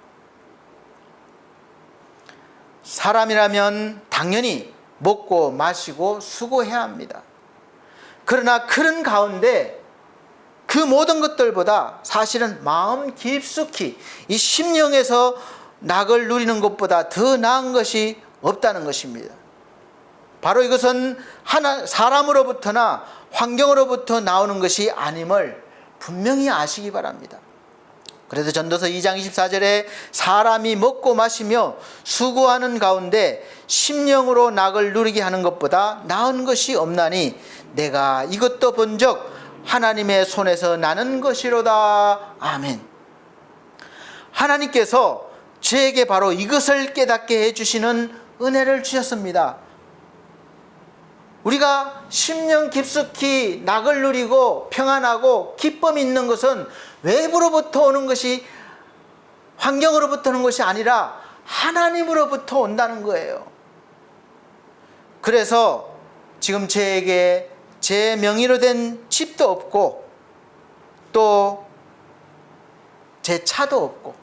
사람이라면 당연히 먹고 마시고 수고해야 합니다. 그러나 그런 가운데 그 모든 것들보다 사실은 마음 깊숙이 이 심령에서 낙을 누리는 것보다 더 나은 것이 없다는 것입니다. 바로 이것은 사람으로부터나 환경으로부터 나오는 것이 아님을 분명히 아시기 바랍니다. 그래서 전도서 2장 24절에 사람이 먹고 마시며 수고하는 가운데 심령으로 낙을 누리게 하는 것보다 나은 것이 없나니 내가 이것도 본즉 하나님의 손에서 나는 것이로다. 아멘. 하나님께서 저에게 바로 이것을 깨닫게 해주시는 은혜를 주셨습니다. 우리가 심령 깊숙이 낙을 누리고 평안하고 기쁨이 있는 것은 외부로부터 오는 것이, 환경으로부터 오는 것이 아니라 하나님으로부터 온다는 거예요. 그래서 지금 저에게 제 명의로 된 집도 없고 또 제 차도 없고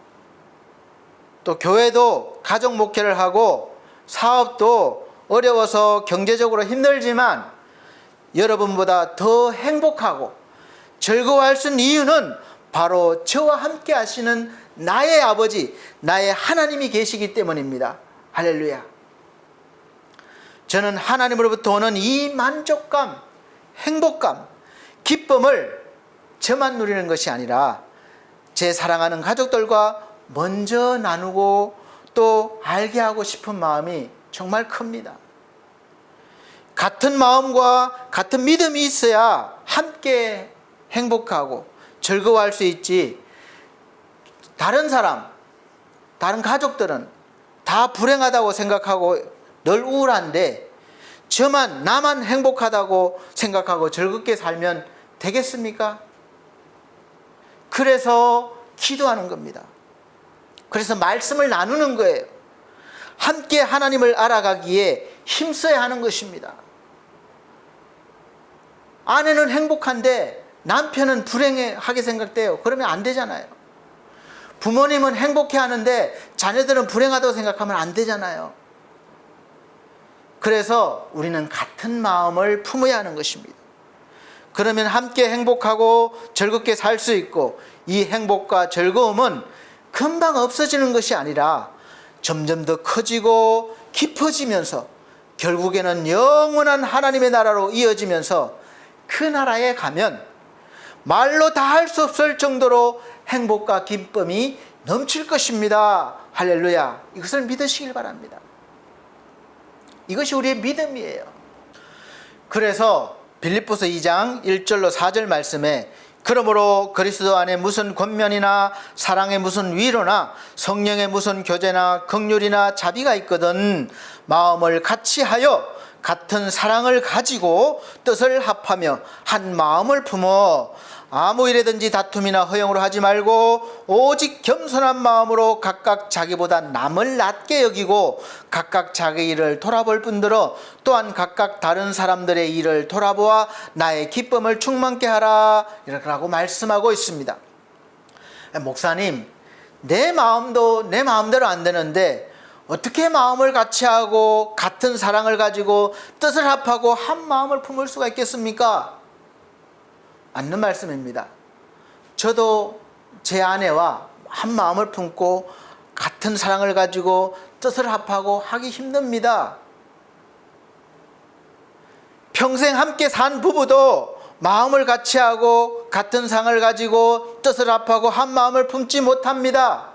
또 교회도 가족 목회를 하고 사업도 어려워서 경제적으로 힘들지만 여러분보다 더 행복하고 즐거워할 수 있는 이유는 바로 저와 함께 하시는 나의 아버지, 나의 하나님이 계시기 때문입니다. 할렐루야. 저는 하나님으로부터 오는 이 만족감, 행복감, 기쁨을 저만 누리는 것이 아니라 제 사랑하는 가족들과 먼저 나누고 또 알게 하고 싶은 마음이 정말 큽니다. 같은 마음과 같은 믿음이 있어야 함께 행복하고 즐거워할 수 있지, 다른 사람, 다른 가족들은 다 불행하다고 생각하고 늘 우울한데 나만 행복하다고 생각하고 즐겁게 살면 되겠습니까? 그래서 기도하는 겁니다. 그래서 말씀을 나누는 거예요. 함께 하나님을 알아가기에 힘써야 하는 것입니다. 아내는 행복한데 남편은 불행하게 생각돼요. 그러면 안 되잖아요. 부모님은 행복해 하는데 자녀들은 불행하다고 생각하면 안 되잖아요. 그래서 우리는 같은 마음을 품어야 하는 것입니다. 그러면 함께 행복하고 즐겁게 살 수 있고, 이 행복과 즐거움은 금방 없어지는 것이 아니라 점점 더 커지고 깊어지면서 결국에는 영원한 하나님의 나라로 이어지면서 그 나라에 가면 말로 다 할 수 없을 정도로 행복과 기쁨이 넘칠 것입니다. 할렐루야. 이것을 믿으시길 바랍니다. 이것이 우리의 믿음이에요. 그래서 빌립보서 2장 1절로 4절 말씀에 그러므로 그리스도 안에 무슨 권면이나 사랑의 무슨 위로나 성령의 무슨 교제나 긍휼이나 자비가 있거든 마음을 같이 하여 같은 사랑을 가지고 뜻을 합하며 한 마음을 품어 아무 일에든지 다툼이나 허용으로 하지 말고 오직 겸손한 마음으로 각각 자기보다 남을 낮게 여기고 각각 자기 일을 돌아볼 뿐더러 또한 각각 다른 사람들의 일을 돌아보아 나의 기쁨을 충만케 하라, 이라고 말씀하고 있습니다. 목사님, 내 마음도 내 마음대로 안 되는데 어떻게 마음을 같이 하고 같은 사랑을 가지고 뜻을 합하고 한 마음을 품을 수가 있겠습니까? 맞는 말씀입니다. 저도 제 아내와 한 마음을 품고 같은 사랑을 가지고 뜻을 합하고 하기 힘듭니다. 평생 함께 산 부부도 마음을 같이 하고 같은 상을 가지고 뜻을 합하고 한 마음을 품지 못합니다.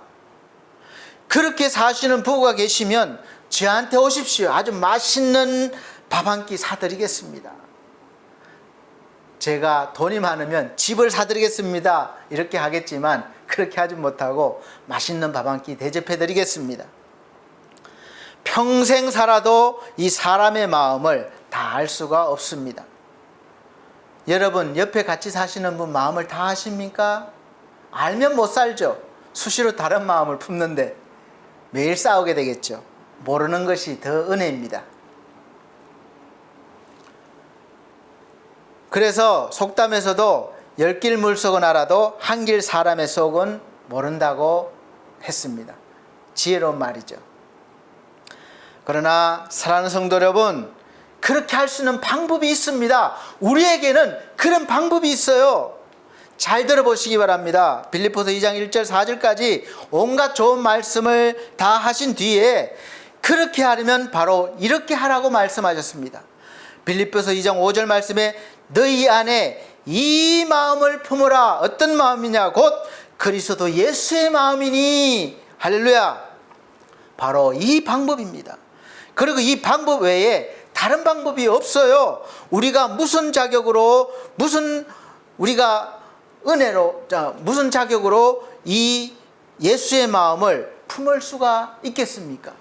그렇게 사시는 부부가 계시면 저한테 오십시오. 아주 맛있는 밥 한 끼 사드리겠습니다. 제가 돈이 많으면 집을 사드리겠습니다. 이렇게 하겠지만 그렇게 하지 못하고 맛있는 밥 한 끼 대접해드리겠습니다. 평생 살아도 이 사람의 마음을 다 알 수가 없습니다. 여러분 옆에 같이 사시는 분 마음을 다 아십니까? 알면 못 살죠. 수시로 다른 마음을 품는데 매일 싸우게 되겠죠. 모르는 것이 더 은혜입니다. 그래서 속담에서도 10길 물속은 알아도 한 길 사람의 속은 모른다고 했습니다. 지혜로운 말이죠. 그러나 사랑하는 성도 여러분, 그렇게 할 수 있는 방법이 있습니다. 우리에게는 그런 방법이 있어요. 잘 들어보시기 바랍니다. 빌립보서 2장 1절 4절까지 온갖 좋은 말씀을 다 하신 뒤에 그렇게 하려면 바로 이렇게 하라고 말씀하셨습니다. 빌립보서 2장 5절 말씀에 너희 안에 이 마음을 품으라. 어떤 마음이냐? 곧 그리스도 예수의 마음이니. 할렐루야. 바로 이 방법입니다. 그리고 이 방법 외에 다른 방법이 없어요. 우리가 무슨 자격으로, 우리가 은혜로, 무슨 자격으로 이 예수의 마음을 품을 수가 있겠습니까?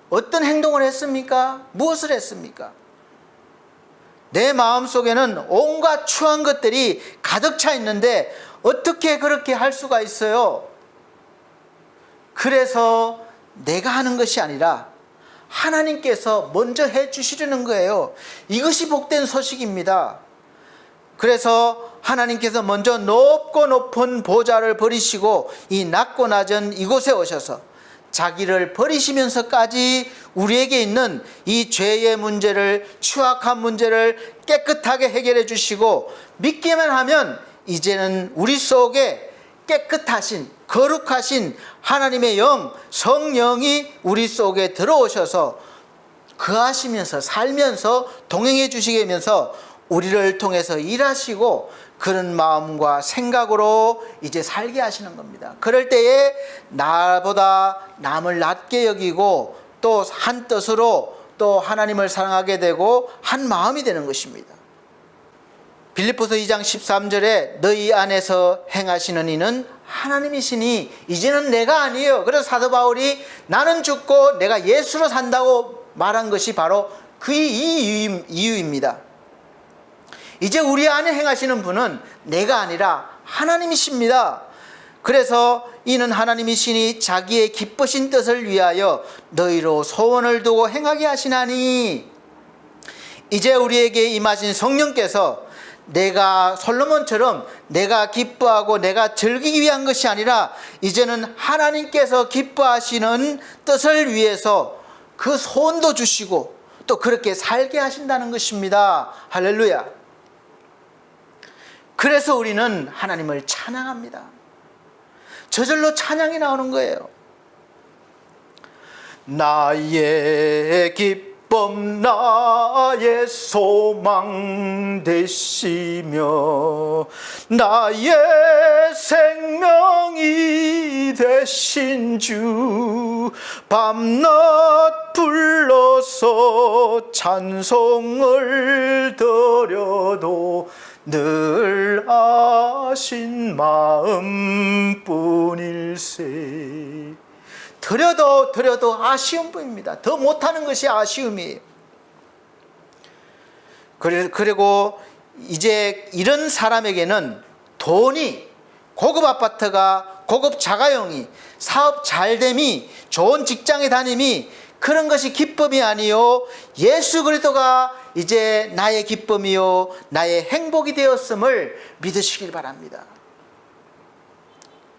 어떤 행동을 했습니까? 무엇을 했습니까? 내 마음 속에는 온갖 추한 것들이 가득 차 있는데 어떻게 그렇게 할 수가 있어요? 그래서 내가 하는 것이 아니라 하나님께서 먼저 해 주시려는 거예요. 이것이 복된 소식입니다. 그래서 하나님께서 먼저 높고 높은 보좌를 버리시고 이 낮고 낮은 이곳에 오셔서 자기를 버리시면서까지 우리에게 있는 이 죄의 문제를, 추악한 문제를 깨끗하게 해결해 주시고 믿기만 하면 이제는 우리 속에 깨끗하신, 거룩하신 하나님의 영, 성령이 우리 속에 들어오셔서 거하시면서 살면서 동행해 주시면서 우리를 통해서 일하시고 그런 마음과 생각으로 이제 살게 하시는 겁니다. 그럴 때에 나보다 남을 낮게 여기고 또 한 뜻으로 또 하나님을 사랑하게 되고 한 마음이 되는 것입니다. 빌립보서 2장 13절에 너희 안에서 행하시는 이는 하나님이시니 이제는 내가 아니에요. 그래서 사도 바울이 나는 죽고 내가 예수로 산다고 말한 것이 바로 그 이유입니다. 이제 우리 안에 행하시는 분은 내가 아니라 하나님이십니다. 그래서 이는 하나님이시니 자기의 기쁘신 뜻을 위하여 너희로 소원을 두고 행하게 하시나니 이제 우리에게 임하신 성령께서 내가 솔로몬처럼 내가 기뻐하고 내가 즐기기 위한 것이 아니라 이제는 하나님께서 기뻐하시는 뜻을 위해서 그 소원도 주시고 또 그렇게 살게 하신다는 것입니다. 할렐루야. 그래서 우리는 하나님을 찬양합니다. 저절로 찬양이 나오는 거예요. 나의 기쁨 나의 소망 되시며 나의 생명이 되신 주 밤낮 불러서 찬송을 드려도 늘 아신 마음뿐일세. 드려도 아쉬운 뿐입니다. 더 못하는 것이 아쉬움이에요. 그리고 이제 이런 사람에게는 돈이, 고급 아파트가, 고급 자가용이, 사업 잘됨이, 좋은 직장에 다님이 그런 것이 기쁨이 아니요 예수 그리스도가 이제 나의 기쁨이요 나의 행복이 되었음을 믿으시길 바랍니다.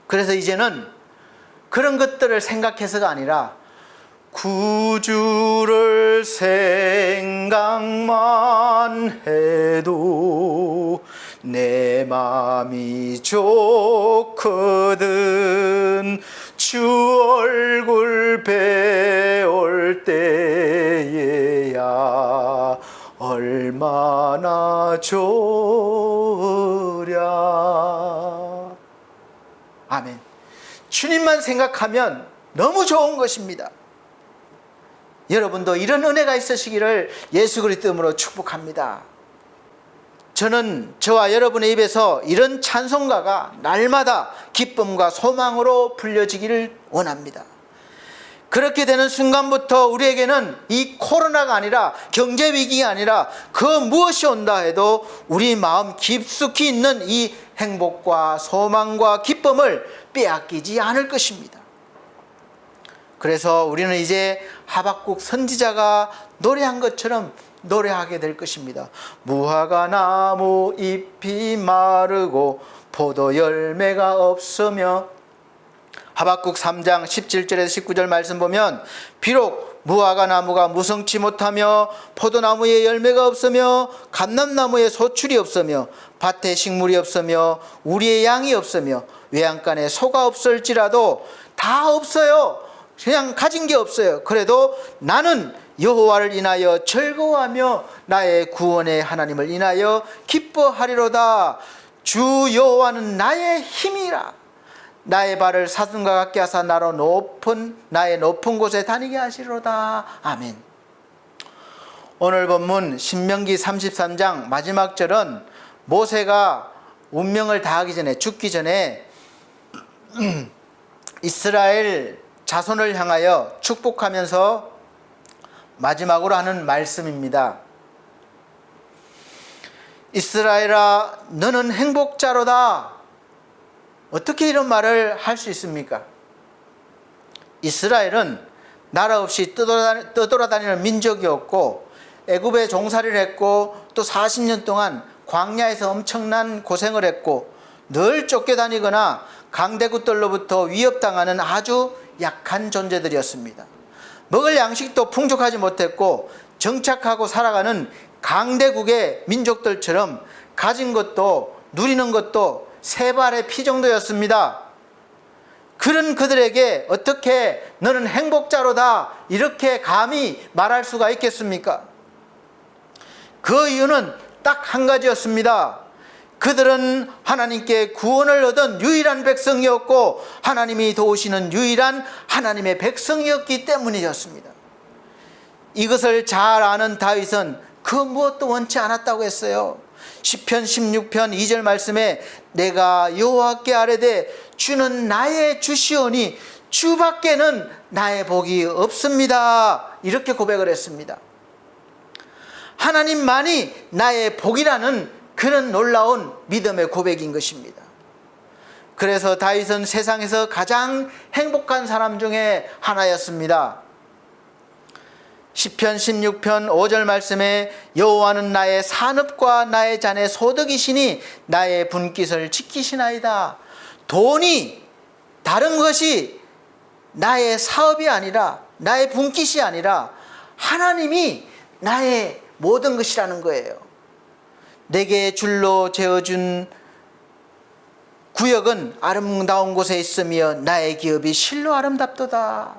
그래서 이제는 그런 것들을 생각해서가 아니라 구주를 생각만 해도 내 마음이 좋거든 주 얼굴 배울 때에야 얼마나 좋으랴. 아멘. 주님만 생각하면 너무 좋은 것입니다. 여러분도 이런 은혜가 있으시기를 예수 그리스도 이름으로 축복합니다. 저는 저와 여러분의 입에서 이런 찬송가가 날마다 기쁨과 소망으로 불려지기를 원합니다. 그렇게 되는 순간부터 우리에게는 이 코로나가 아니라 경제 위기가 아니라 그 무엇이 온다 해도 우리 마음 깊숙이 있는 이 행복과 소망과 기쁨을 빼앗기지 않을 것입니다. 그래서 우리는 이제 하박국 선지자가 노래한 것처럼 노래하게 될 것입니다. 무화과 나무 잎이 마르고 포도 열매가 없으며, 하박국 3장 17절에서 19절 말씀 보면 비록 무화과 나무가 무성치 못하며 포도나무에 열매가 없으며 감람나무에 소출이 없으며 밭에 식물이 없으며 우리의 양이 없으며 외양간에 소가 없을지라도 다 없어요. 그냥 가진 게 없어요. 그래도 나는 여호와를 인하여 즐거워하며 나의 구원의 하나님을 인하여 기뻐하리로다. 주 여호와는 나의 힘이라. 나의 발을 사슴과 같게 하사 나의 높은 곳에 다니게 하시리로다. 아멘. 오늘 본문 신명기 33장 마지막 절은 모세가 운명을 다하기 전에, 죽기 전에 이스라엘 자손을 향하여 축복하면서 마지막으로 하는 말씀입니다. 이스라엘아, 너는 행복자로다. 어떻게 이런 말을 할 수 있습니까? 이스라엘은 나라 없이 떠돌아다니는 민족이었고 애굽에 종살이를 했고 또 40년 동안 광야에서 엄청난 고생을 했고 늘 쫓겨다니거나 강대국들로부터 위협당하는 아주 약한 존재들이었습니다. 먹을 양식도 풍족하지 못했고 정착하고 살아가는 강대국의 민족들처럼 가진 것도 누리는 것도 세 발의 피 정도였습니다. 그런 그들에게 어떻게 너는 행복자로다 이렇게 감히 말할 수가 있겠습니까? 그 이유는 딱 한 가지였습니다. 그들은 하나님께 구원을 얻은 유일한 백성이었고 하나님이 도우시는 유일한 하나님의 백성이었기 때문이었습니다. 이것을 잘 아는 다윗은 그 무엇도 원치 않았다고 했어요. 시편 16편 2절 말씀에 내가 여호와께 아뢰되 주는 나의 주시오니 주밖에는 나의 복이 없습니다. 이렇게 고백을 했습니다. 하나님만이 나의 복이라는 그런 놀라운 믿음의 고백인 것입니다. 그래서 다윗은 세상에서 가장 행복한 사람 중에 하나였습니다. 시편 16편 5절 말씀에 여호와는 나의 산업과 나의 잔의 소득이시니 나의 분깃을 지키시나이다. 돈이 다른 것이 나의 사업이 아니라 나의 분깃이 아니라 하나님이 나의 모든 것이라는 거예요. 내게 줄로 재어준 구역은 아름다운 곳에 있으며 나의 기업이 실로 아름답도다.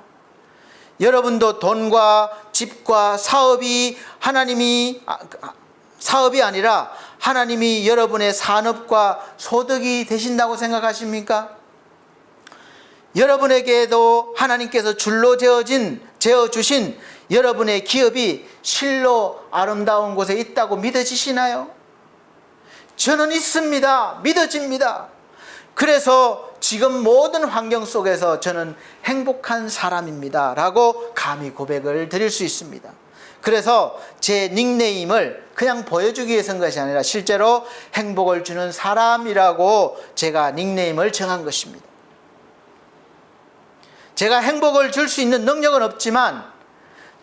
여러분도 돈과 집과 사업이 사업이 아니라 하나님이 여러분의 산업과 소득이 되신다고 생각하십니까? 여러분에게도 하나님께서 줄로 재어주신 여러분의 기업이 실로 아름다운 곳에 있다고 믿어지시나요? 저는 있습니다. 믿어집니다. 그래서 지금 모든 환경 속에서 저는 행복한 사람입니다 라고 감히 고백을 드릴 수 있습니다. 그래서 제 닉네임을 그냥 보여주기 위해서 한 것이 아니라 실제로 행복을 주는 사람이라고 제가 닉네임을 정한 것입니다. 제가 행복을 줄 수 있는 능력은 없지만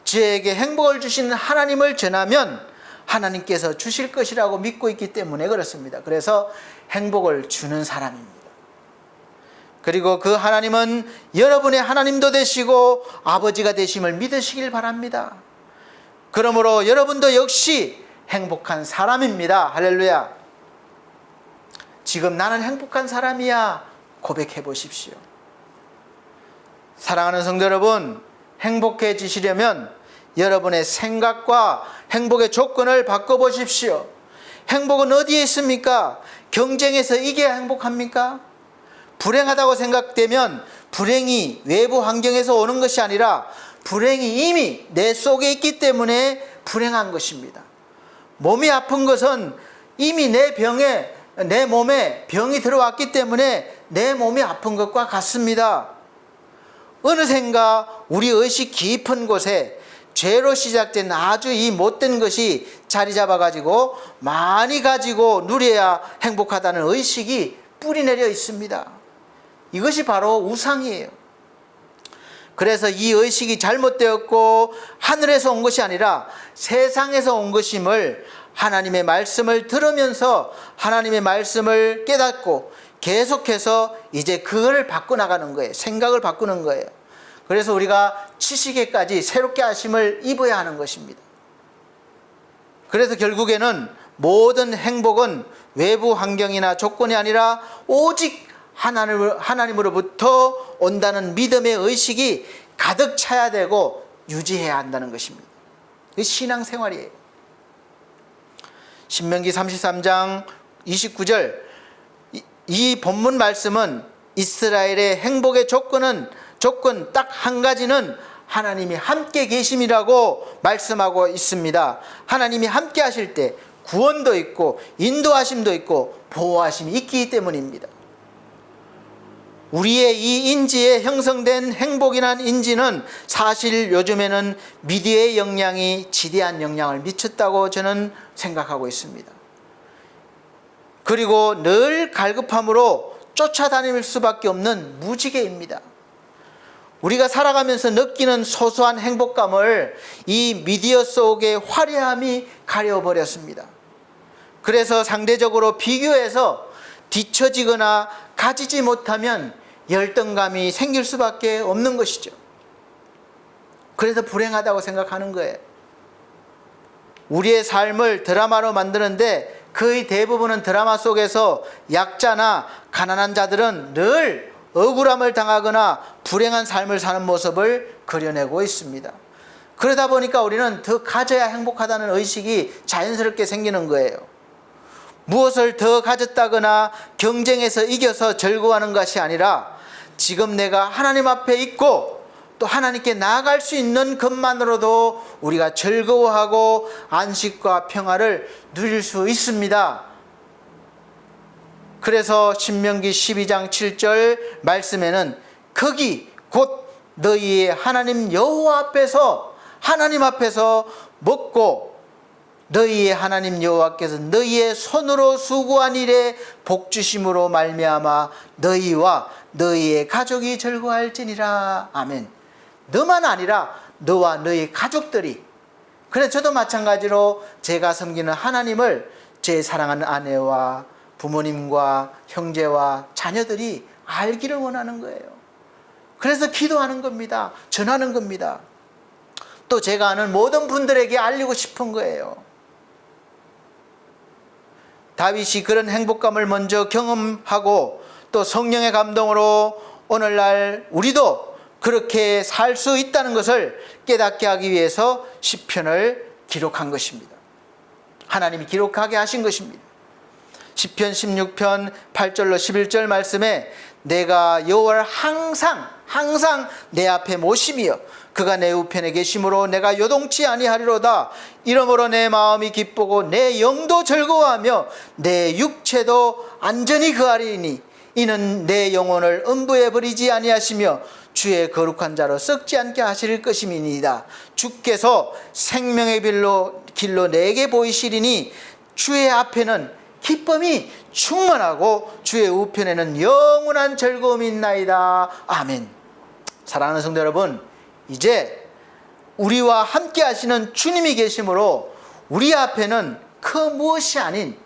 저에게 행복을 주시는 하나님을 전하면 하나님께서 주실 것이라고 믿고 있기 때문에 그렇습니다. 그래서 행복을 주는 사람입니다. 그리고 그 하나님은 여러분의 하나님도 되시고 아버지가 되심을 믿으시길 바랍니다. 그러므로 여러분도 역시 행복한 사람입니다. 할렐루야. 지금 나는 행복한 사람이야 고백해 보십시오. 사랑하는 성도 여러분, 행복해지시려면 여러분의 생각과 행복의 조건을 바꿔보십시오. 행복은 어디에 있습니까? 경쟁에서 이겨야 행복합니까? 불행하다고 생각되면 불행이 외부 환경에서 오는 것이 아니라 불행이 이미 내 속에 있기 때문에 불행한 것입니다. 몸이 아픈 것은 이미 내 몸에 병이 들어왔기 때문에 내 몸이 아픈 것과 같습니다. 어느샌가 우리 의식 깊은 곳에 죄로 시작된 아주 이 못된 것이 자리 잡아가지고 많이 가지고 누려야 행복하다는 의식이 뿌리내려 있습니다. 이것이 바로 우상이에요. 그래서 이 의식이 잘못되었고 하늘에서 온 것이 아니라 세상에서 온 것임을 하나님의 말씀을 들으면서 하나님의 말씀을 깨닫고 계속해서 이제 그걸 바꿔나가는 거예요. 생각을 바꾸는 거예요. 그래서 우리가 치시게까지 새롭게 하심을 입어야 하는 것입니다. 그래서 결국에는 모든 행복은 외부 환경이나 조건이 아니라 오직 하나님으로부터 온다는 믿음의 의식이 가득 차야 되고 유지해야 한다는 것입니다. 이 신앙생활이에요. 신명기 33장 29절, 이 본문 말씀은 이스라엘의 행복의 조건 딱 한 가지는 하나님이 함께 계심이라고 말씀하고 있습니다. 하나님이 함께 하실 때 구원도 있고 인도하심도 있고 보호하심이 있기 때문입니다. 우리의 이 인지에 형성된 행복이란 인지는 사실 요즘에는 미디어의 영향이 지대한 영향을 미쳤다고 저는 생각하고 있습니다. 그리고 늘 갈급함으로 쫓아다닐 수밖에 없는 무지개입니다. 우리가 살아가면서 느끼는 소소한 행복감을 이 미디어 속의 화려함이 가려버렸습니다. 그래서 상대적으로 비교해서 뒤처지거나 가지지 못하면 열등감이 생길 수밖에 없는 것이죠. 그래서 불행하다고 생각하는 거예요. 우리의 삶을 드라마로 만드는데 거의 대부분은 드라마 속에서 약자나 가난한 자들은 늘 억울함을 당하거나 불행한 삶을 사는 모습을 그려내고 있습니다. 그러다 보니까 우리는 더 가져야 행복하다는 의식이 자연스럽게 생기는 거예요. 무엇을 더 가졌다거나 경쟁에서 이겨서 즐거워하는 것이 아니라 지금 내가 하나님 앞에 있고 또 하나님께 나아갈 수 있는 것만으로도 우리가 즐거워하고 안식과 평화를 누릴 수 있습니다. 그래서 신명기 12장 7절 말씀에는 거기 곧 너희의 하나님 여호와 앞에서 하나님 앞에서 먹고 너희의 하나님 여호와께서 너희의 손으로 수고한 일에 복 주심으로 말미암아 너희와 너희의 가족이 즐거워할지니라. 아멘. 너만 아니라 너와 너희 가족들이, 그래 저도 마찬가지로 제가 섬기는 하나님을 제 사랑하는 아내와 부모님과 형제와 자녀들이 알기를 원하는 거예요. 그래서 기도하는 겁니다. 전하는 겁니다. 또 제가 아는 모든 분들에게 알리고 싶은 거예요. 다윗이 그런 행복감을 먼저 경험하고 또 성령의 감동으로 오늘날 우리도 그렇게 살 수 있다는 것을 깨닫게 하기 위해서 시편을 기록한 것입니다. 하나님이 기록하게 하신 것입니다. 시편 16편 8절로 11절 말씀에 내가 여호와를 항상 내 앞에 모심이여 그가 내 우편에 계심으로 내가 요동치 아니하리로다. 이러므로 내 마음이 기쁘고 내 영도 즐거워하며 내 육체도 안전히 거하리니 이는 내 영혼을 음부에 버리지 아니하시며 주의 거룩한 자로 썩지 않게 하실 것임이니이다. 주께서 생명의 길로 내게 보이시리니 주의 앞에는 기쁨이 충만하고 주의 우편에는 영원한 즐거움이 있나이다. 아멘. 사랑하는 성도 여러분, 이제 우리와 함께 하시는 주님이 계심으로 우리 앞에는 그 무엇이 아닌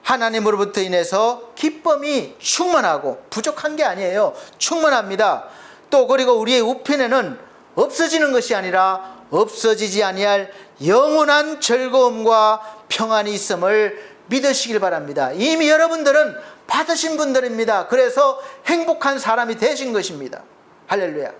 하나님으로부터 인해서 기쁨이 충만하고 부족한 게 아니에요. 충만합니다. 또 그리고 우리의 우편에는 없어지는 것이 아니라 없어지지 아니할 영원한 즐거움과 평안이 있음을 믿으시길 바랍니다. 이미 여러분들은 받으신 분들입니다. 그래서 행복한 사람이 되신 것입니다. 할렐루야.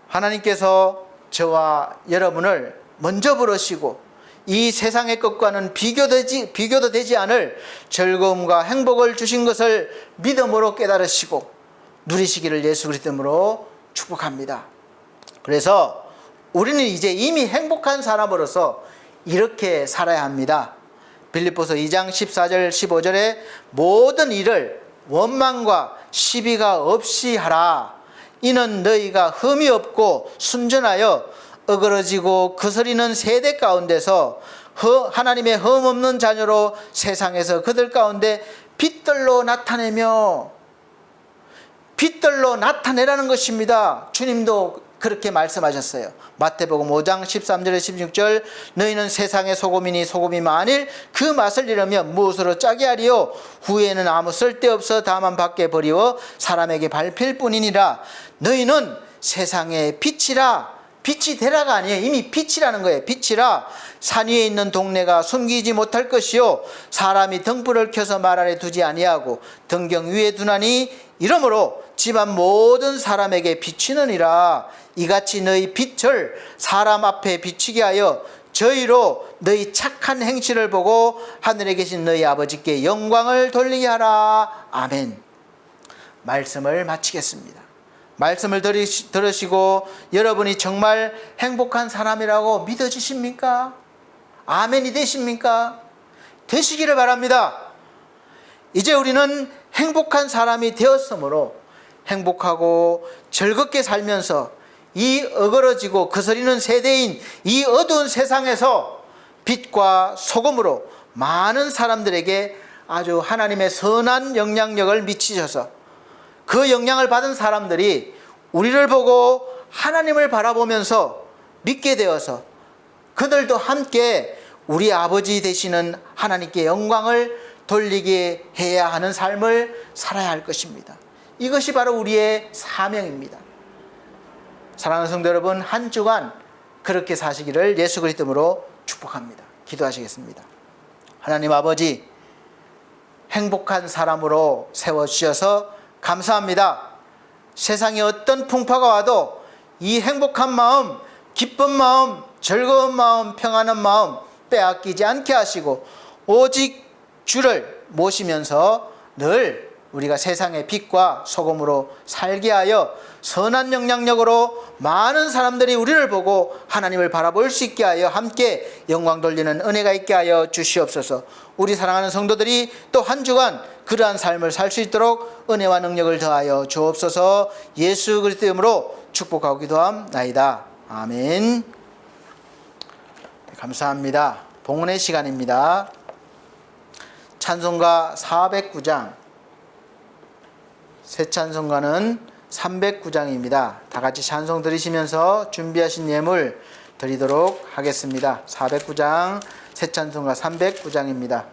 하나님께서 저와 여러분을 먼저 부르시고 이 세상의 것과는 비교도 되지 않을 즐거움과 행복을 주신 것을 믿음으로 깨달으시고 누리시기를 예수 그리스도로 축복합니다. 그래서 우리는 이제 이미 행복한 사람으로서 이렇게 살아야 합니다. 빌립보서 2장 14절 15절에 모든 일을 원망과 시비가 없이 하라. 이는 너희가 흠이 없고 순전하여 어그러지고 거스리는 세대 가운데서 하나님의 흠 없는 자녀로 세상에서 그들 가운데 빛들로 나타내며, 빛들로 나타내라는 것입니다. 주님도 그렇게 말씀하셨어요. 마태복음 5장 13절에 16절 너희는 세상의 소금이니 소금이 만일 그 맛을 잃으면 무엇으로 짜게 하리요? 후에는 아무 쓸데없어 다만 밖에 버리워 사람에게 밟힐 뿐이니라. 너희는 세상의 빛이라. 빛이 되라가 아니에요. 이미 빛이라는 거예요. 빛이라. 산 위에 있는 동네가 숨기지 못할 것이요 사람이 등불을 켜서 말 아래 두지 아니하고 등경 위에 두나니 이러므로 집안 모든 사람에게 비치느니라. 이같이 너희 빛을 사람 앞에 비치게 하여 저희로 너희 착한 행실을 보고 하늘에 계신 너희 아버지께 영광을 돌리게 하라. 아멘. 말씀을 마치겠습니다. 말씀을 들으시고 여러분이 정말 행복한 사람이라고 믿어지십니까? 아멘이 되십니까? 되시기를 바랍니다. 이제 우리는 행복한 사람이 되었으므로 행복하고 즐겁게 살면서 이 어그러지고 거스리는 세대인 이 어두운 세상에서 빛과 소금으로 많은 사람들에게 아주 하나님의 선한 영향력을 미치셔서 그 영향을 받은 사람들이 우리를 보고 하나님을 바라보면서 믿게 되어서 그들도 함께 우리 아버지 되시는 하나님께 영광을 돌리게 해야 하는 삶을 살아야 할 것입니다. 이것이 바로 우리의 사명입니다. 사랑하는 성도 여러분, 한 주간 그렇게 사시기를 예수 그리스도 이름으로 축복합니다. 기도하시겠습니다. 하나님 아버지, 행복한 사람으로 세워주셔서 감사합니다. 세상에 어떤 풍파가 와도 이 행복한 마음, 기쁜 마음, 즐거운 마음, 평안한 마음 빼앗기지 않게 하시고 오직 주를 모시면서 늘 우리가 세상의 빛과 소금으로 살게 하여 선한 영향력으로 많은 사람들이 우리를 보고 하나님을 바라볼 수 있게 하여 함께 영광 돌리는 은혜가 있게 하여 주시옵소서. 우리 사랑하는 성도들이 또 한 주간 그러한 삶을 살 수 있도록 은혜와 능력을 더하여 주옵소서. 예수 그리스도의 이름으로 축복하고 기도함나이다. 아멘. 감사합니다. 봉헌의 시간입니다. 찬송가 409장, 새 찬송가는 309장입니다. 다 같이 찬송 들으시면서 준비하신 예물 드리도록 하겠습니다. 409장, 새 찬송가 309장입니다.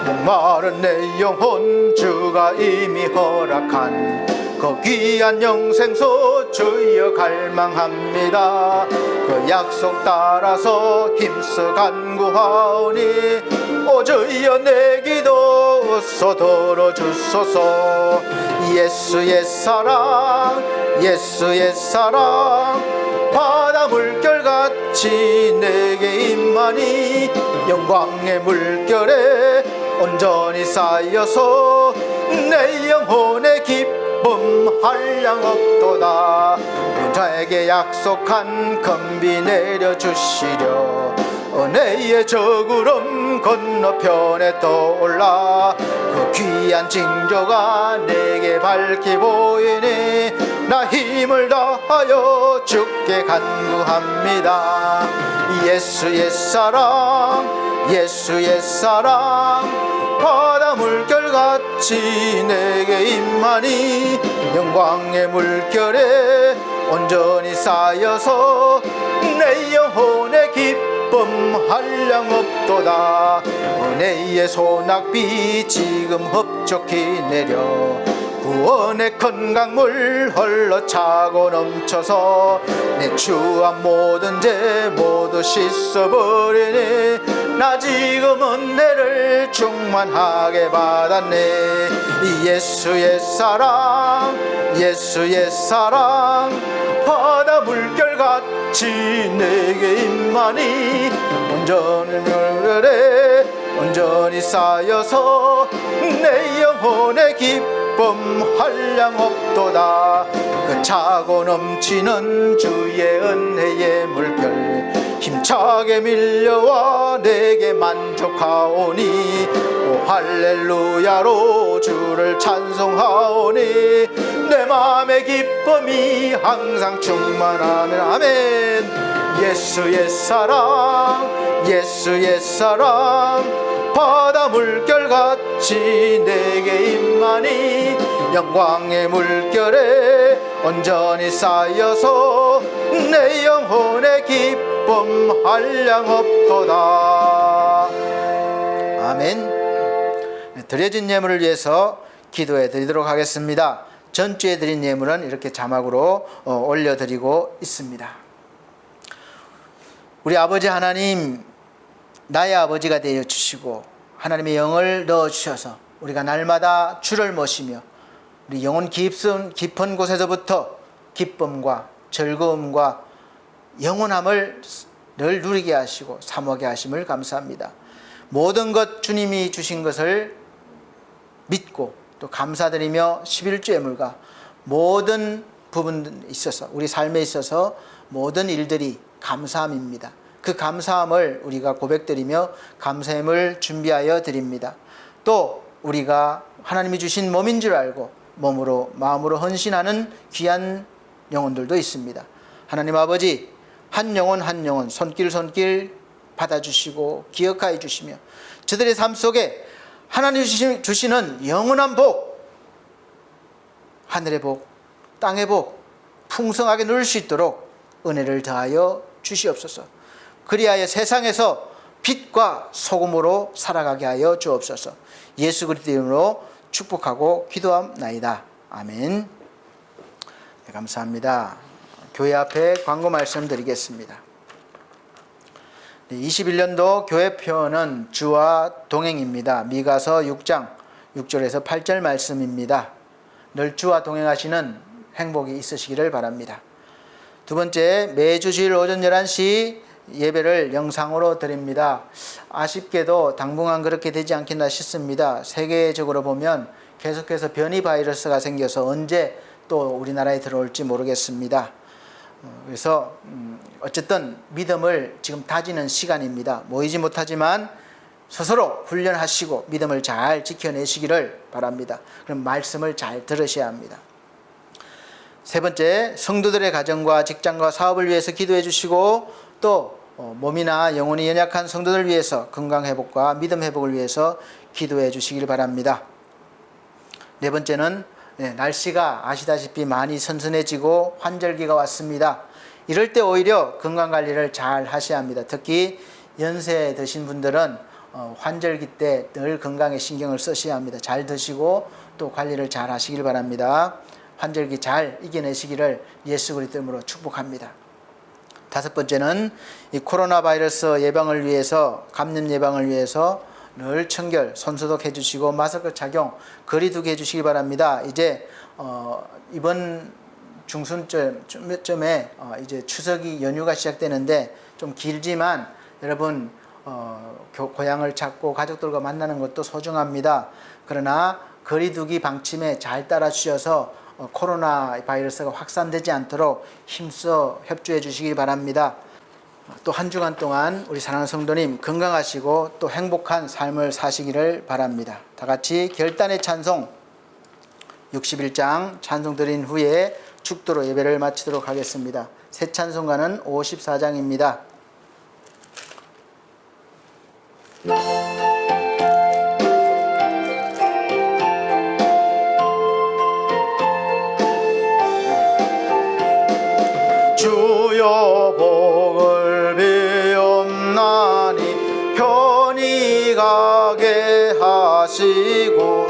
목마른 내 영혼 주가 이미 허락한 그 귀한 영생소 주여 갈망합니다. 그 약속 따라서 힘써 간구하오니 오 주여 내 기도 어서 들어주소서. 예수의 사랑, 예수의 사랑, 바다 물결같이 내게 임하니 영광의 물결에 온전히 쌓여서 내 영혼의 기쁨 한량 없도다. 자에게 약속한 금비 내려주시려 은혜의 저구름 건너편에 떠올라 그 귀한 징조가 내게 밝히 보이니 나 힘을 다하여 주께 간구합니다. 예수의 사랑, 예수의 사랑, 바다 물결같이 내게 임하니 영광의 물결에 온전히 쌓여서 내 영혼의 기쁨 한량 없도다. 은혜의 소낙비 지금 흡족히 내려 구원의 큰 강물 흘러차고 넘쳐서 내 추한 모든 죄 모두 씻어버리니 나 지금 은혜를 충만하게 받았네. 이 예수의 사랑, 예수의 사랑, 바다 물결같이 내게 임하니 온전히 쌓여서 내 영혼의 기쁨 기쁨 한량없도다. 그 차고 넘치는 주의 은혜의 물결 힘차게 밀려와 내게 만족하오니 오 할렐루야로 주를 찬송하오니 내 마음의 기쁨이 항상 충만하면 아멘. 예수의 사랑 예수의 사랑 바다 물결같이 내게 임하니 영광의 물결에 온전히 쌓여서 내 영혼의 기쁨 한량없도다. 아멘. 드려진 예물을 위해서 기도해 드리도록 하겠습니다. 전주에 드린 예물은 이렇게 자막으로 올려드리고 있습니다. 우리 아버지 하나님, 나의 아버지가 되어 주시고 하나님의 영을 넣어 주셔서 우리가 날마다 주를 모시며 우리 영혼 깊은 곳에서부터 기쁨과 즐거움과 영원함을 늘 누리게 하시고 사모하게 하심을 감사합니다. 모든 것 주님이 주신 것을 믿고 또 감사드리며 11주 예물과 모든 부분에 있어서 우리 삶에 있어서 모든 일들이 감사함입니다. 그 감사함을 우리가 고백드리며 감사함을 준비하여 드립니다. 또 우리가 하나님이 주신 몸인 줄 알고 몸으로 마음으로 헌신하는 귀한 영혼들도 있습니다. 하나님 아버지, 한 영혼 한 영혼 손길 받아주시고 기억하여 주시며 저들의 삶 속에 하나님 주시는 영원한 복, 하늘의 복, 땅의 복 풍성하게 누릴 수 있도록 은혜를 더하여 주시옵소서. 그리하여 세상에서 빛과 소금으로 살아가게 하여 주옵소서. 예수 그리스도 이름으로 축복하고 기도합나이다. 아멘. 네, 감사합니다. 교회 앞에 광고 말씀드리겠습니다. 21년도 교회 표어는 주와 동행입니다. 미가서 6장 6절에서 8절 말씀입니다. 늘 주와 동행하시는 행복이 있으시기를 바랍니다. 두 번째, 매주 주일 오전 11시 예배를 영상으로 드립니다. 아쉽게도 당분간 그렇게 되지 않겠나 싶습니다. 세계적으로 보면 계속해서 변이 바이러스가 생겨서 언제 또 우리나라에 들어올지 모르겠습니다. 그래서 어쨌든 믿음을 지금 다지는 시간입니다. 모이지 못하지만 스스로 훈련하시고 믿음을 잘 지켜내시기를 바랍니다. 그럼 말씀을 잘 들으셔야 합니다. 세 번째, 성도들의 가정과 직장과 사업을 위해서 기도해 주시고 또 몸이나 영혼이 연약한 성도들 위해서 건강 회복과 믿음 회복을 위해서 기도해 주시길 바랍니다. 네 번째는 날씨가 아시다시피 많이 선선해지고 환절기가 왔습니다. 이럴 때 오히려 건강관리를 잘 하셔야 합니다. 특히 연세 드신 분들은 환절기 때 늘 건강에 신경을 쓰셔야 합니다. 잘 드시고 또 관리를 잘 하시길 바랍니다. 환절기 잘 이겨내시기를 예수 그리스도 이름으로 축복합니다. 다섯 번째는 이 코로나 바이러스 예방을 위해서, 감염 예방을 위해서 늘 청결, 손소독 해주시고 마스크 착용, 거리 두기 해주시기 바랍니다. 이제 이번 중순쯤에 이제 추석이 연휴가 시작되는데 좀 길지만 여러분 고향을 찾고 가족들과 만나는 것도 소중합니다. 그러나 거리 두기 방침에 잘 따라 주셔서 코로나 바이러스가 확산되지 않도록 힘써 협조해 주시기 바랍니다. 또 한 주간 동안 우리 사랑하는 성도님 건강하시고 또 행복한 삶을 사시기를 바랍니다. 다 같이 결단의 찬송 61장 찬송 드린 후에 축도로 예배를 마치도록 하겠습니다. 새 찬송가는 54장입니다. 주여 복을 비옵나니 편히 가게 하시고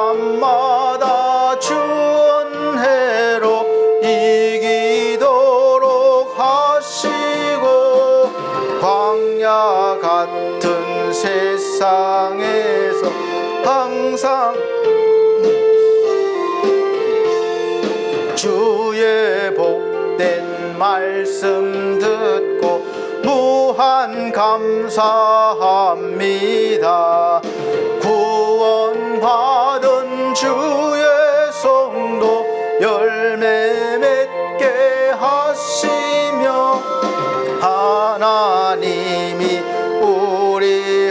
사람마다 주 은혜로 이기도록 하시고 광야 같은 세상에서 항상 주의 복된 말씀 듣고 무한 감사합니다. 구원받은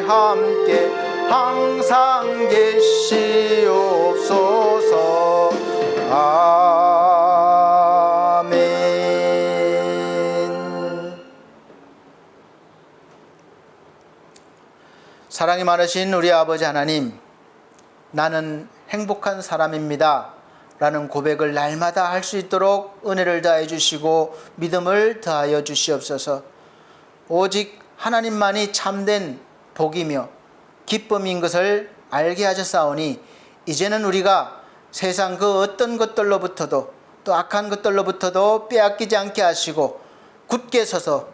함께 항상 계시옵소서. 아멘. 사랑이 많으신 우리 아버지 하나님, 나는 행복한 사람입니다 라는 고백을 날마다 할 수 있도록 은혜를 다해 주시고 믿음을 더하여 주시옵소서. 오직 하나님만이 참된 복이며 기쁨인 것을 알게 하셨사오니 이제는 우리가 세상 그 어떤 것들로부터도 또 악한 것들로부터도 빼앗기지 않게 하시고 굳게 서서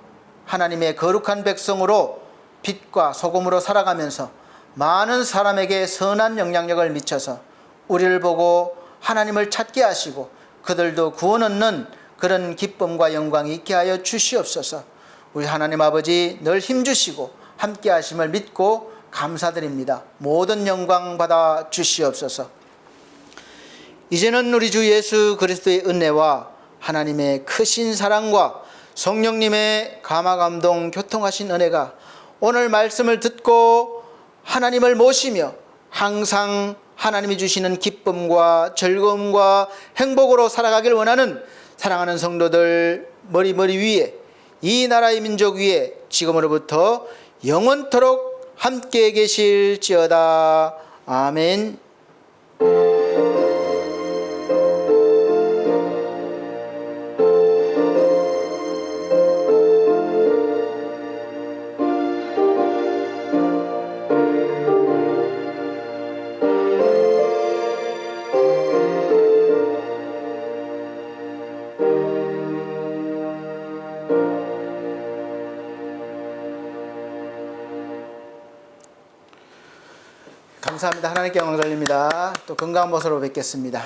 하나님의 거룩한 백성으로 빛과 소금으로 살아가면서 많은 사람에게 선한 영향력을 미쳐서 우리를 보고 하나님을 찾게 하시고 그들도 구원 얻는 그런 기쁨과 영광이 있게 하여 주시옵소서. 우리 하나님 아버지 늘 힘주시고 함께 하심을 믿고 감사드립니다. 모든 영광 받아 주시옵소서. 이제는 우리 주 예수 그리스도의 은혜와 하나님의 크신 사랑과 성령님의 감화감동 교통하신 은혜가 오늘 말씀을 듣고 하나님을 모시며 항상 하나님이 주시는 기쁨과 즐거움과 행복으로 살아가길 원하는 사랑하는 성도들 머리 위에 이 나라의 민족 위에 지금으로부터 영원토록 함께 계실지어다. 아멘. 감사합니다. 하나님께 영광 돌립니다. 또 건강한 모습으로 뵙겠습니다.